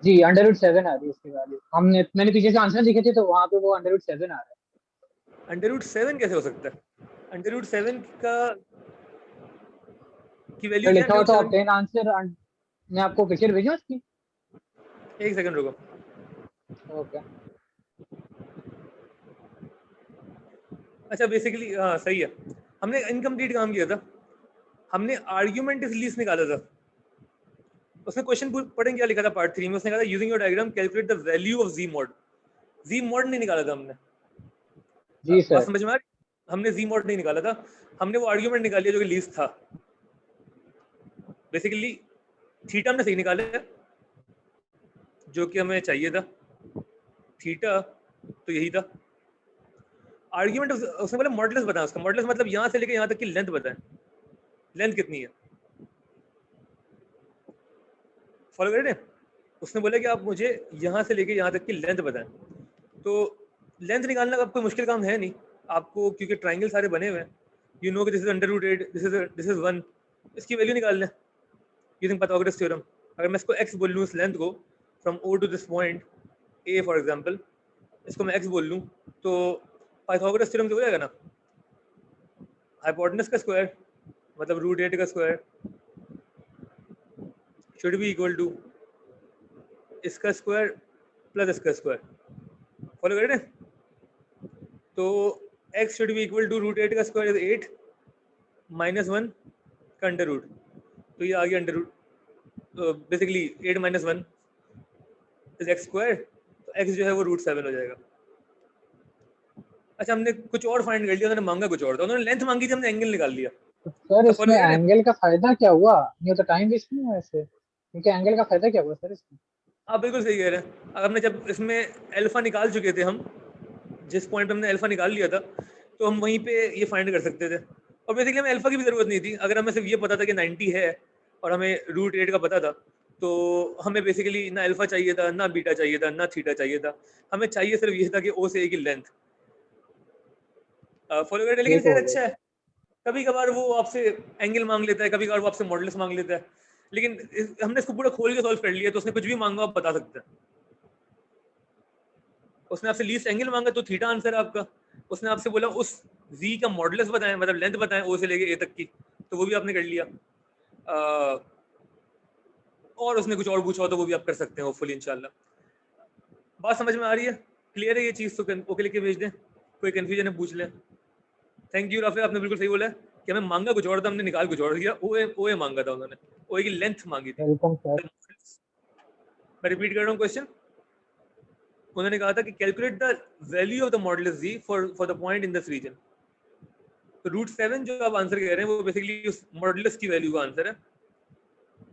जी √7 आ रही है उसकी वैल्यू। मैंने पीछे से आंसर दिखे थे तो वहाँ पे वो √7 आ रहा है। √7 कैसे हो सकता है? √7 का की वैल्यू सर क्या है? लिखा हो तो √7 ऑब्टेन आंसर। मैं आपको पिक्चर भेजूं उसकी? एक सेकंड रुको। ओके। अच्छा बेसिकली हाँ सही है, हमने इनकम्प्लीट काम किया था, हमने आर्ग्यूमेंट इस लीस्ट निकाला था। उसने क्वेश्चन पढ़ेंगे क्या लिखा था पार्ट 3 में, उसने कहा था using your diagram calculate the value of z mod. Z mod नहीं निकाला था हमने। जी बात सर। समझ में आ रही? हमने जी मॉड नहीं निकाला था, हमने वो आर्ग्यूमेंट निकाल लिया जो कि लीस्ट था। बेसिकली थीटा हमने सही निकाला है जो कि हमें चाहिए था, थीटा तो यही था। आर्ग्यूमेंट उसने बोला मॉडुलस बताएं, उसका मॉडुलस मतलब यहाँ से लेके यहाँ तक की लेंथ बताएं, लेंथ कितनी है। फॉलो कर रहे हैं? उसने बोला कि आप मुझे यहाँ से लेके यहाँ तक की लेंथ बताएं। तो लेंथ निकालना का कोई मुश्किल काम है नहीं आपको, क्योंकि ट्राइंगल सारे बने हुए हैं। यू नो कि दिस इज √8, दिस इज 1, इसकी वैल्यू निकाल लें यूजिंग पाइथागोरस थ्योरम। अगर मैं इसको x बोल लूँ इस लेंथ को from O to this point A for example, इसको मैं x बोल लूँ तो पाइथागोरस थ्योरम से हो जाएगा ना, हाइपोटेनस का स्क्वायर मतलब √8 का square should be equal to इसका स्क्वायर प्लस इसका स्क्वायर। फॉलो कर रहे हैं? तो x should be equal to √8 का स्क्वायर इज 8 -1 का अंडर रूट, तो ये आ गया अंडर रूट, तो बेसिकली 8 - 1 इज x स्क्वायर, तो x जो है वो √7 हो जाएगा। अच्छा हमने कुछ और फाइंड कर लिया, उन्होंने मांगा कुछ और था, उन्होंने लेंथ मांगी थी, हमने एंगल निकाल लिया। सर फॉलो इसमें कर रहे हैं? एंगल का फायदा क्या हुआ? ये तो टाइम वेस्ट नहीं हुआ ऐसे, क्योंकि एंगल का फायदा क्या हुआ सर इसमें? आप बिल्कुल सही कह रहे हैं। अब हमने जब इसमें अल्फा निकाल चुके थे, हम जिस पॉइंट पे हमने अल्फा निकाल लिया था, तो हम वहीं पे ये फाइंड कर सकते थे। और बेसिकली हमें अल्फा की भी ज़रूरत नहीं थी, अगर हमें सिर्फ ये पता था कि 90 है और हमें √8 का पता था, तो हमें बेसिकली ना अल्फा चाहिए था, ना बीटा चाहिए था, ना थीटा चाहिए था। हमें चाहिए सिर्फ ये था कि ओ से ए की लेंथ। फॉलो कर। ये लेकिन तो शायद हो अच्छा गया। है, कभी कभार वो आपसे एंगल मांग लेता है, कभी कभार वो आपसे मॉडुलस मांग लेता है, लेकिन हमने इसको पूरा खोल के सॉल्व कर लिया, तो उसने कुछ भी मांगा आप बता सकते हैं। उसने आपसे लीस्ट एंगल मांगा तो थीटा आंसर है आपका। उसने आपसे बोला उस z का मॉडुलस बताएं, मतलब लेंथ बताएं ओ से लेके ए तक की, तो वो भी आपने कर लिया। और उसने कुछ और पूछा तो वो भी आप कर सकते हैं होपफुली इंशाल्लाह। बात समझ में आ रही है? क्लियर है ये चीज़? तो ओके लिख के भेज दें, कोई कन्फ्यूजन है पूछ लें। थैंक यू राफे, आपने बिल्कुल सही बोला है कि हमें मांगा कुछ और था, हमने निकाल कुछ और दिया। ओ ए मांगा था उन्होंने, ओ ए की लेंथ मांगी थी। Welcome sir. मैं रिपीट कर रहा हूँ क्वेश्चन। उन्होंने कहा था कि calculate the value of the modulus z for the point in this region. तो √7 जो आप आंसर कह रहे हैं वो बेसिकली उस मॉडुलस की वैल्यू का आंसर है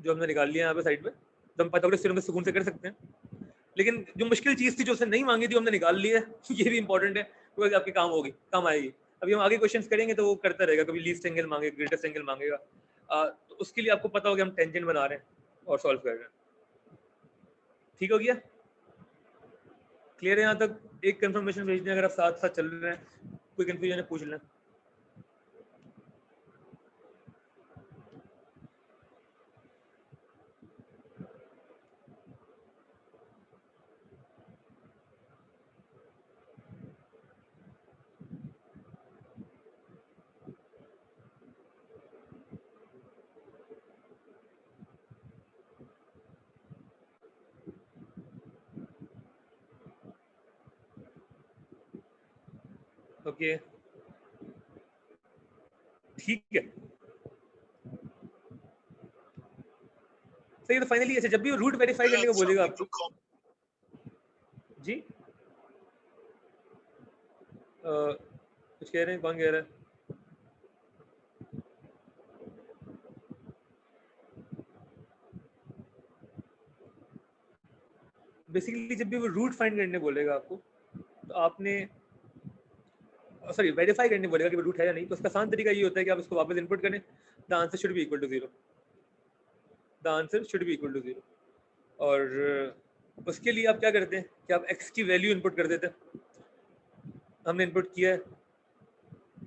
जो हमने निकाल लिया यहाँ पे साइड में। तो हम पाइथागोरस थ्योरम से सुकून से कर सकते हैं। लेकिन जो मुश्किल चीज़ थी जो उसने नहीं मांगी थी हमने निकाल ली है। ये भी इंपॉर्टेंट है बिकॉज आपके काम होगी, काम आएगी। अभी हम आगे क्वेश्चंस करेंगे तो वो करता रहेगा, कभी लीस्ट एंगल मांगेगा, ग्रेटेस्ट एंगल मांगेगा। तो उसके लिए आपको पता होगा हम टेंजेंट बना रहे हैं और सॉल्व कर रहे हैं। ठीक हो गया? क्लियर है यहाँ तक? एक कंफर्मेशन भेज दें अगर आप साथ साथ चल रहे हैं, कोई कंफ्यूजन है पूछ लें। ओके ठीक है, सही। तो फाइनली ऐसे जब भी रूट वेरीफाई करने को बोलेगा आपको जी, कुछ कह रहे हैं, कौन कह रहा है? बेसिकली जब भी वो रूट फाइंड करने बोलेगा आपको, तो आपने सॉरी वेरीफाई करने बोलेगा कि वो रूट है या नहीं, तो उसका आसान तरीका ये होता है कि आप इसको वापस इनपुट करें, the answer should be equal to 0, the answer should be equal to 0। और उसके लिए आप क्या करते हैं कि आप x की वैल्यू इनपुट कर देते हैं। हमने इनपुट किया है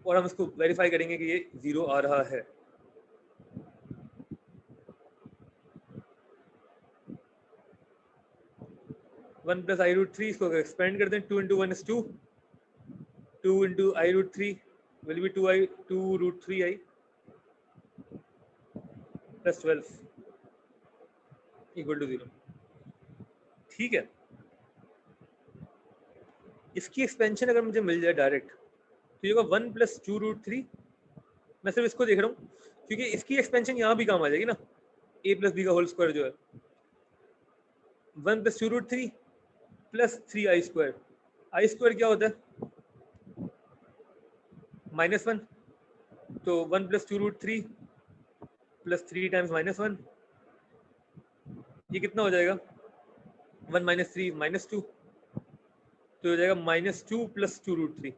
और हम इसको वेरीफाई करेंगे कि ये 0 आ रहा है। वन प्लस आई रूट थ्री, इसको एक्सपेंड कर दें, 2 into 1 is 2, 2 into i root three will be 2 root 3 i plus 12 equal to 0। ठीक है, इसकी एक्सपेंशन अगर मुझे मिल जाए डायरेक्ट तो ये होगा 1 प्लस 2 रूट 3। मैं सिर्फ इसको देख रहा हूँ क्योंकि इसकी एक्सपेंशन यहाँ भी काम आ जाएगी ना, a प्लस बी का होल स्क्वायर जो है 1 प्लस 2 रूट 3 प्लस 3 आई स्क्वायर। आई स्क्वायर क्या होता है? -1, तो 1 प्लस 2 रूट 3 प्लस 3 टाइम्स -1, ये कितना हो जाएगा? 1 माइनस 3 -2, तो हो जाएगा -2 प्लस 2 रूट 3।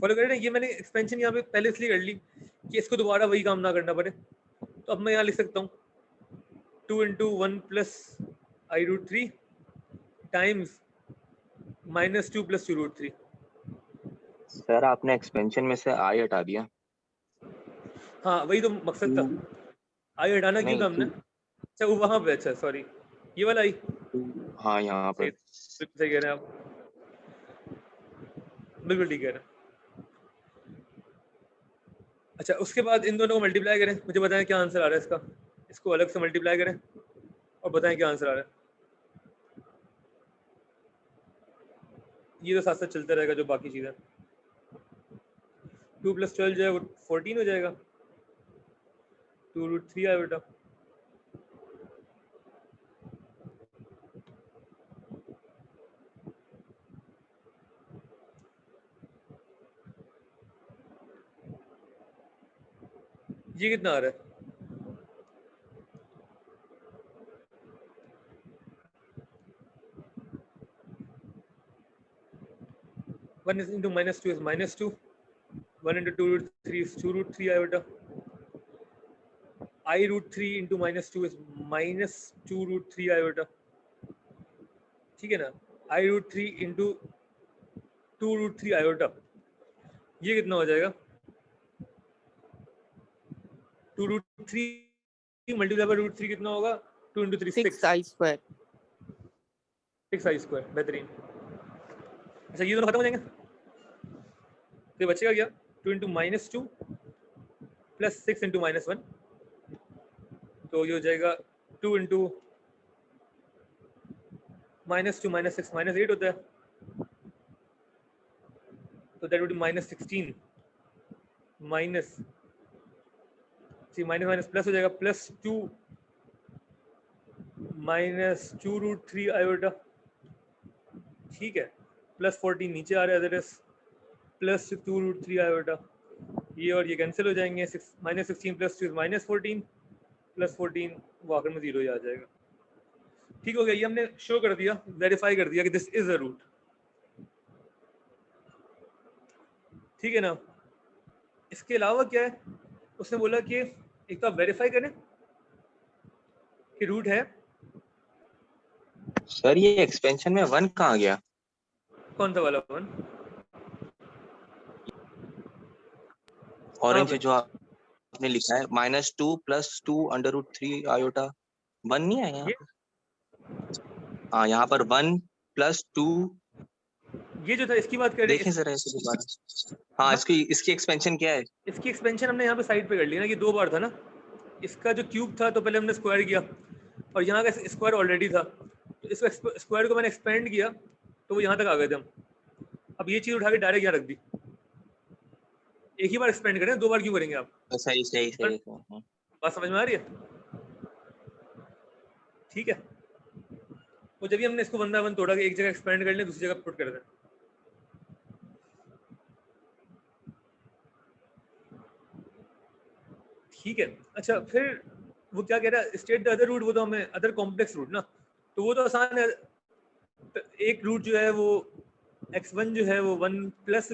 फॉलो करें ना, ये मैंने एक्सपेंशन यहाँ पे पहले इसलिए कर ली कि इसको दोबारा वही काम ना करना पड़े। तो अब मैं यहाँ लिख सकता हूँ 2 इंटू 1 प्लस आई root 3 times -2 plus 2 root 3। Sir आपने एक्सपेंशन में से आई हटा दिया। हाँ वही तो मकसद था, आई हटाना क्यों था हमने? अच्छा वो वहाँ पे, अच्छा सॉरी, ये वाला आई, हाँ यहाँ पर सही कह रहे हैं आप, बिल्कुल ठीक कह रहे हैं। अच्छा उसके बाद इन दोनों को मल्टीप्लाई करें, मुझे बताएं क्या आंसर आ रहा है इसका। इसको अलग से मल्टीप्लाई करें और बताएं क्या आंसर आ रहा है। ये तो साथ साथ चलता रहेगा जो बाकी चीज़ें। 2 प्लस 12 जो है वो 14 हो जाएगा, 2 रूट 3 आया बेटा। ये कितना आ रहा है? One into -2 is -2, 1 into 2 root 3 is 2 root 3 आया बेटा। I root 3 into -2 is -2 root 3 आया बेटा, ठीक है ना। I root 3 into 2 root 3 iota, ये कितना हो जाएगा? 2 रूट 3 मल्टीप्लाई बाय रूट 3 कितना होगा? 2 इंटू 3 6 आई स्क्वायर, 6 आई स्क्वायर। बेहतरीन। अच्छा ये दोनों खत्म हो जाएंगे तो ये बचेगा क्या? 2 इंटू -2 प्लस 6 इंटू -1, तो ये हो जाएगा 2 इंटू -2 -6 -8 होता है, तो that would be -16 minus minus plus हो जाएगा, +2 -2 रूट 3 आयोटा, ठीक है। +14 नीचे आ रहा है, +2 रूट 3 आयोटा, ये और ये कैंसिल हो जाएंगे। -16 + 2 -14 +14 वो आखिर में 0 ही आ जाएगा। ठीक हो गया, ये हमने शो कर दिया, वेरीफाई कर दिया कि दिस इज अ रूट, ठीक है ना। इसके अलावा क्या है, उसने बोला कि एक तो आप वेरीफाई करें कि रूट है। सर ये एक्सपेंशन में 1 कहाँ गया? कौन सा वाला 1? ऑरेंज जो आपने लिखा है -2 + 2 √3 आयोटा, 1 नहीं है यहाँ? हाँ यहाँ पर 1 + 2, ये जो था इसकी बात कर रहे हैं। देखें जरा ऐसे दोबारा। हाँ इसकी एक्सपेंशन क्या है? इसकी एक्सपेंशन हमने यहाँ पे साइड पे कर ली ना, ये 2 बार था ना। इसका जो क्यूब था तो पहले हमने स्क्वायर किया और यहाँ का स्क्वायर ऑलरेडी था, तो इस स्क्वायर को मैंने एक्सपेंड किया तो वो यहाँ तक आ गए थे हम। अब ये चीज़ उठा के डायरेक्ट यहाँ रख दी। एक ही बार एक्सपेंड करें, 2 बार क्यों करेंगे आप? सही बात समझ में आ रही है? ठीक है, तो जब भी हमने इसको 1 बाय 1 तोड़ा के एक जगह एक्सपेंड कर लें, दूसरी जगह पुट कर दें। ठीक है। अच्छा फिर वो क्या कह रहा है, स्टेट द अदर रूट, वो तो हमें अदर कॉम्प्लेक्स रूट ना, तो वो तो आसान है। एक रूट जो है वो x1 जो है वो 1 +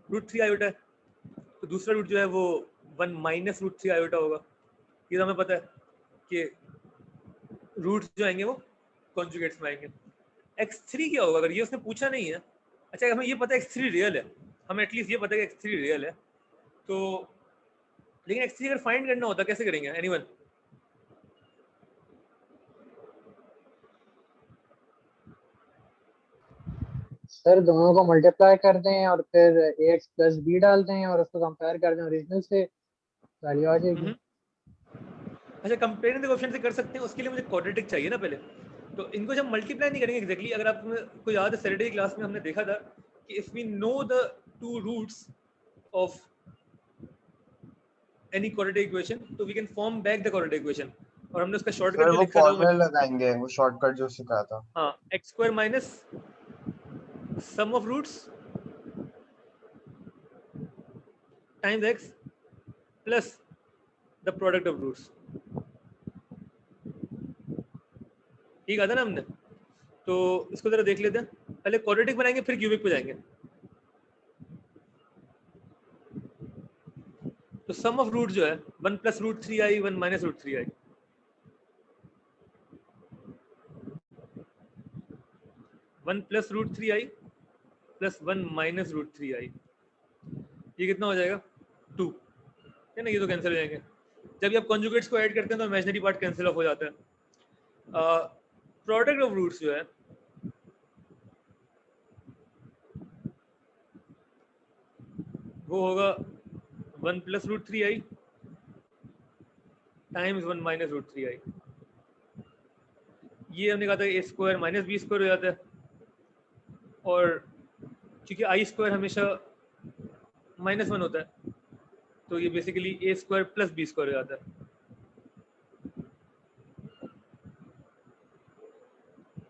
रूट 3 आयोटा है, तो दूसरा रूट जो है वो 1 माइनस रूट 3 आयोटा होगा। ये तो हमें पता है कि रूट्स जो आएंगे वो कॉन्जुगेट्स में आएंगे। x3 क्या होगा अगर ये उसने पूछा नहीं है? अच्छा हमें ये पता है x3 रियल है, हमें एटलीस्ट ये पता है कि x3 रियल है, तो लेकिन x3 अगर फाइंड करना होता कैसे करेंगे? एनीवन? सर दोनों को मल्टीप्लाई कर दें और फिर ax प्लस b डाल दें और उसको कंपेयर कर दें ओरिजिनल से, वैल्यू आ जाएगी। अच्छा कंपेयरिंग द कोएफिशिएंट से कर सकते हैं, उसके लिए मुझे क्वाड्रेटिक चाहिए ना पहले। तो इनको जब मल्टीप्लाई नहीं करेंगे एग्जैक्टली, अगर आपको याद है सैटरडे क्लास में हमने देखा था कि if we know the two roots of any quadratic equation तो we can form back the quadratic equation, और हमने उसका शॉर्टकट सर जो वो लिखा था फॉर्मूला लगाएंगे, वो शॉर्टकट जो सिखाया था। हाँ x square minus sum of roots times x plus the product of roots. ठीक आता ना हमने? तो इसको जरा देख लेते हैं, पहले क्वाड्रेटिक बनाएंगे फिर क्यूबिक पे जाएंगे। तो सम ऑफ रूट जो है 1 plus root 3i 1 minus root 3i, one plus root 3i plus 1 minus root 3i, ये कितना हो जाएगा? 2 है ना? ये तो कैंसिल हो जाएंगे। जब आप कॉन्जुगेट्स को ऐड करते हैं तो इमेजिनरी पार्ट कैंसिल ऑफ हो जाता है। प्रोडक्ट ऑफ रूट्स जो है वो होगा 1 plus root 3i times 1 minus root 3i। ये हमने कहा था a square minus b square हो जाता है, और क्योंकि आई स्क्वायर हमेशा -1 होता है तो ये बेसिकली ए स्क्वायर प्लस बी स्क्वायर हो जाता है।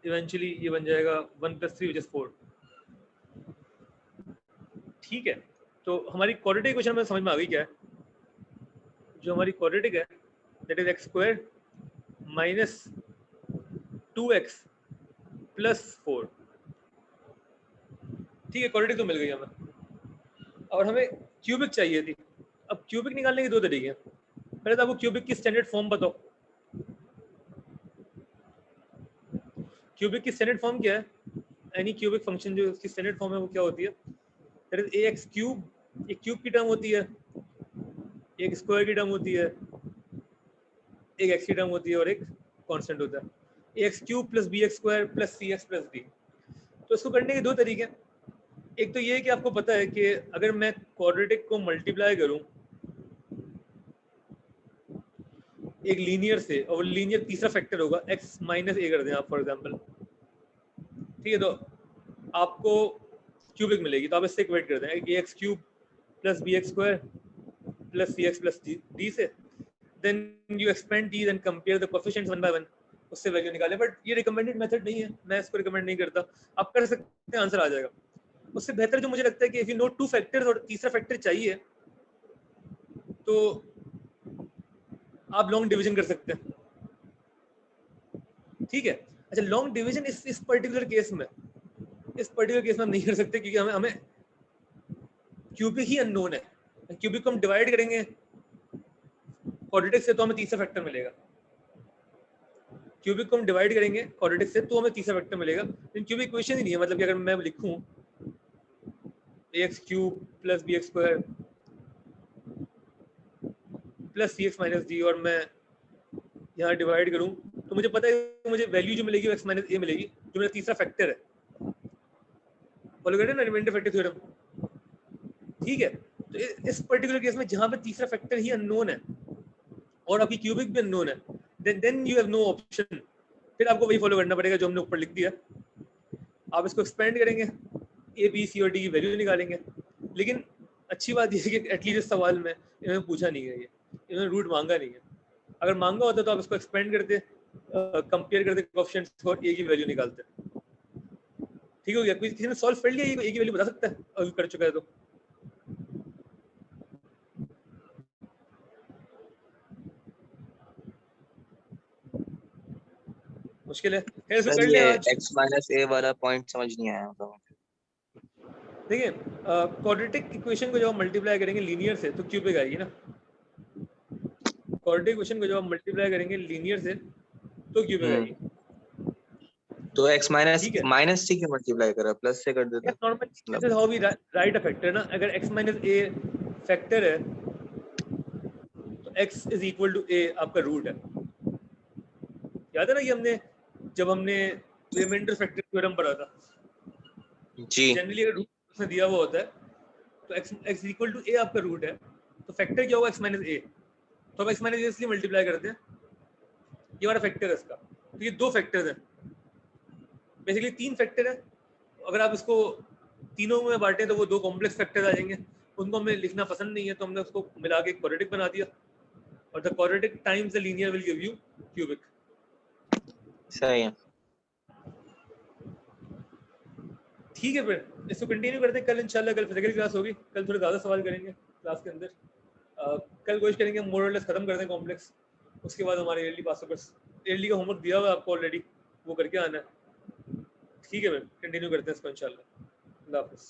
इवेंचुअली ये बन जाएगा 1 प्लस 3 विच इज 4। ठीक है, तो हमारी क्वाड्रेटिक इक्वेशन में समझ में आ गई क्या है? जो हमारी क्वाड्रेटिक है that is x square minus 2x plus 4। ठीक है, क्वाड्रेटिक तो मिल गई हमें, और हमें क्यूबिक चाहिए थी। अब क्यूबिक निकालने के दो तरीके हैं। पहले तो आपको क्यूबिक की स्टैंडर्ड फॉर्म बताओ। क्यूबिक की स्टैंडर्ड फॉर्म क्या है? एनी क्यूबिक फंक्शन जो उसकी स्टैंडर्ड फॉर्म है वो क्या होती है? दैट इज ax क्यूब, एक क्यूब की टर्म होती है, एक स्क्वायर की टर्म होती है, एक x की टर्म होती है और एक कांस्टेंट होता है। ax cube plus bx square plus cx plus d। तो इसको करने के दो तरीके हैं। एक तो ये है कि आपको पता है कि अगर मैं क्वाड्रेटिक को मल्टीप्लाई करूं एक लीनियर से, और लीनियर तीसरा फैक्टर होगा x माइनस a कर दें आप फॉर एग्जांपल, ठीक है, तो आपको क्यूबिक मिलेगी। तो आप इससे इक्वेट कर दें ax cube plus bx square plus cx plus d से, then you expand these and compare the coefficients one by one, उससे वैल्यू निकाले। बट ये रिकमेंडेड मेथड नहीं है, मैं इसको रिकमेंड नहीं करता। आप कर सकते हैं, आंसर आ जाएगा। उससे बेहतर जो मुझे लगता है कि इफ यू नो 2 फैक्टर्स और तीसरा फैक्टर चाहिए तो आप लॉन्ग डिवीजन कर सकते हैं। ठीक है, अच्छा लॉन्ग डिवीजन इस पर्टिकुलर केस में हम नहीं कर सकते क्योंकि हमें क्यूबिक ही अननोन है। क्यूबिक को हम डिवाइड करेंगे क्वाड्रेटिक से तो हमें तीसरा फैक्टर मिलेगा। क्यूबिक को हम डिवाइड करेंगे क्वाड्रेटिक से तो हमें तीसरा फैक्टर मिलेगा। लेकिन क्यूबिक इक्वेशन ही नहीं है, मतलब कि अगर मैं लिखूं ax cube plus bx square plus cx minus d और मैं यहाँ डिवाइड करूं तो मुझे पता है कि मुझे वैल्यू जो मिलेगी वो x माइनस a मिलेगी, जो मेरा तीसरा फैक्टर है। फॉलो करते हैं ना रिमाइंडर फैक्टर थ्योरम? ठीक है, तो इस पर्टिकुलर केस में जहां पे तीसरा फैक्टर ही अननोन है और आपकी क्यूबिक भी अननोन है, then you have no option. फिर आपको वही फॉलो करना पड़ेगा जो हमने ऊपर लिख दिया। आप इसको एक्सपेंड करेंगे, ए बी सी और डी की वैल्यू निकालेंगे। लेकिन अच्छी बात यह है कि एटलीस्ट इस सवाल में इन्होंने पूछा नहीं है, इन्होंने रूट मांगा नहीं है। अगर मांगा होता तो आप इसको एक्सपेंड करते, कंपेयर करते कोएफिशिएंट्स और ए की वैल्यू निकालते। ठीक हो गया? किसी ने सॉल्व कर लिया ए की वैल्यू बता सकता है अगर कर चुका है तो? मुश्किल है, खैर इसको कर सर लें ये आज। x माइनस a वाला पॉइंट समझ नहीं आया मतलब। देखिए क्वाड्रेटिक इक्वेशन को जब हम मल्टीप्लाई करेंगे लीनियर से तो क्यूबिक आएगी ना। क्वाड्रेटिक इक्वेशन को जब आप मल्टीप्लाई करेंगे लीनियर से तो क्यूबिक आएगी। तो x माइनस ठीक है। माइनस से क्यों मल्टीप्लाई करा, प्लस से कर देता। Normal this is how we write a factor ना, अगर x माइनस a फैक्टर है तो x is equal to a आपका रूट है। याद है ना कि जब हमने रिमाइंडर फैक्टर थ्योरम पढ़ा था जी जनरली अगर रूट उसमें दिया हुआ होता है तो x इक्वल टू a आपका रूट है, तो फैक्टर क्या होगा x माइनस a, तो हम x माइनस a इसलिए मल्टीप्लाई करते हैं, ये हमारा फैक्टर है इसका। तो ये दो फैक्टर्स हैं, बेसिकली तीन फैक्टर है। अगर आप इसको तीनों में बांटें तो वो दो कॉम्प्लेक्स फैक्टर आ जाएंगे, उनको हमें लिखना पसंद नहीं है तो हमने उसको मिला के क्वाड्रेटिक बना दिया, और the quadratic times the linear will give you cubic. सही है। ठीक है, फिर इसको कंटिन्यू करते हैं कल इंशाल्लाह। कल फिजिकल क्लास होगी, कल थोड़े ज़्यादा सवाल करेंगे क्लास के अंदर। कल कोशिश करेंगे मोर और लेस खत्म कर दें कॉम्प्लेक्स, उसके बाद हमारे ईयरली पास पेपर्स, ईयरली का होमवर्क दिया हुआ है आपको ऑलरेडी, वो करके आना है। ठीक है, फिर कंटिन्यू करते हैं इसको इंशाल्लाह। अल्लाह हाफ़िज़।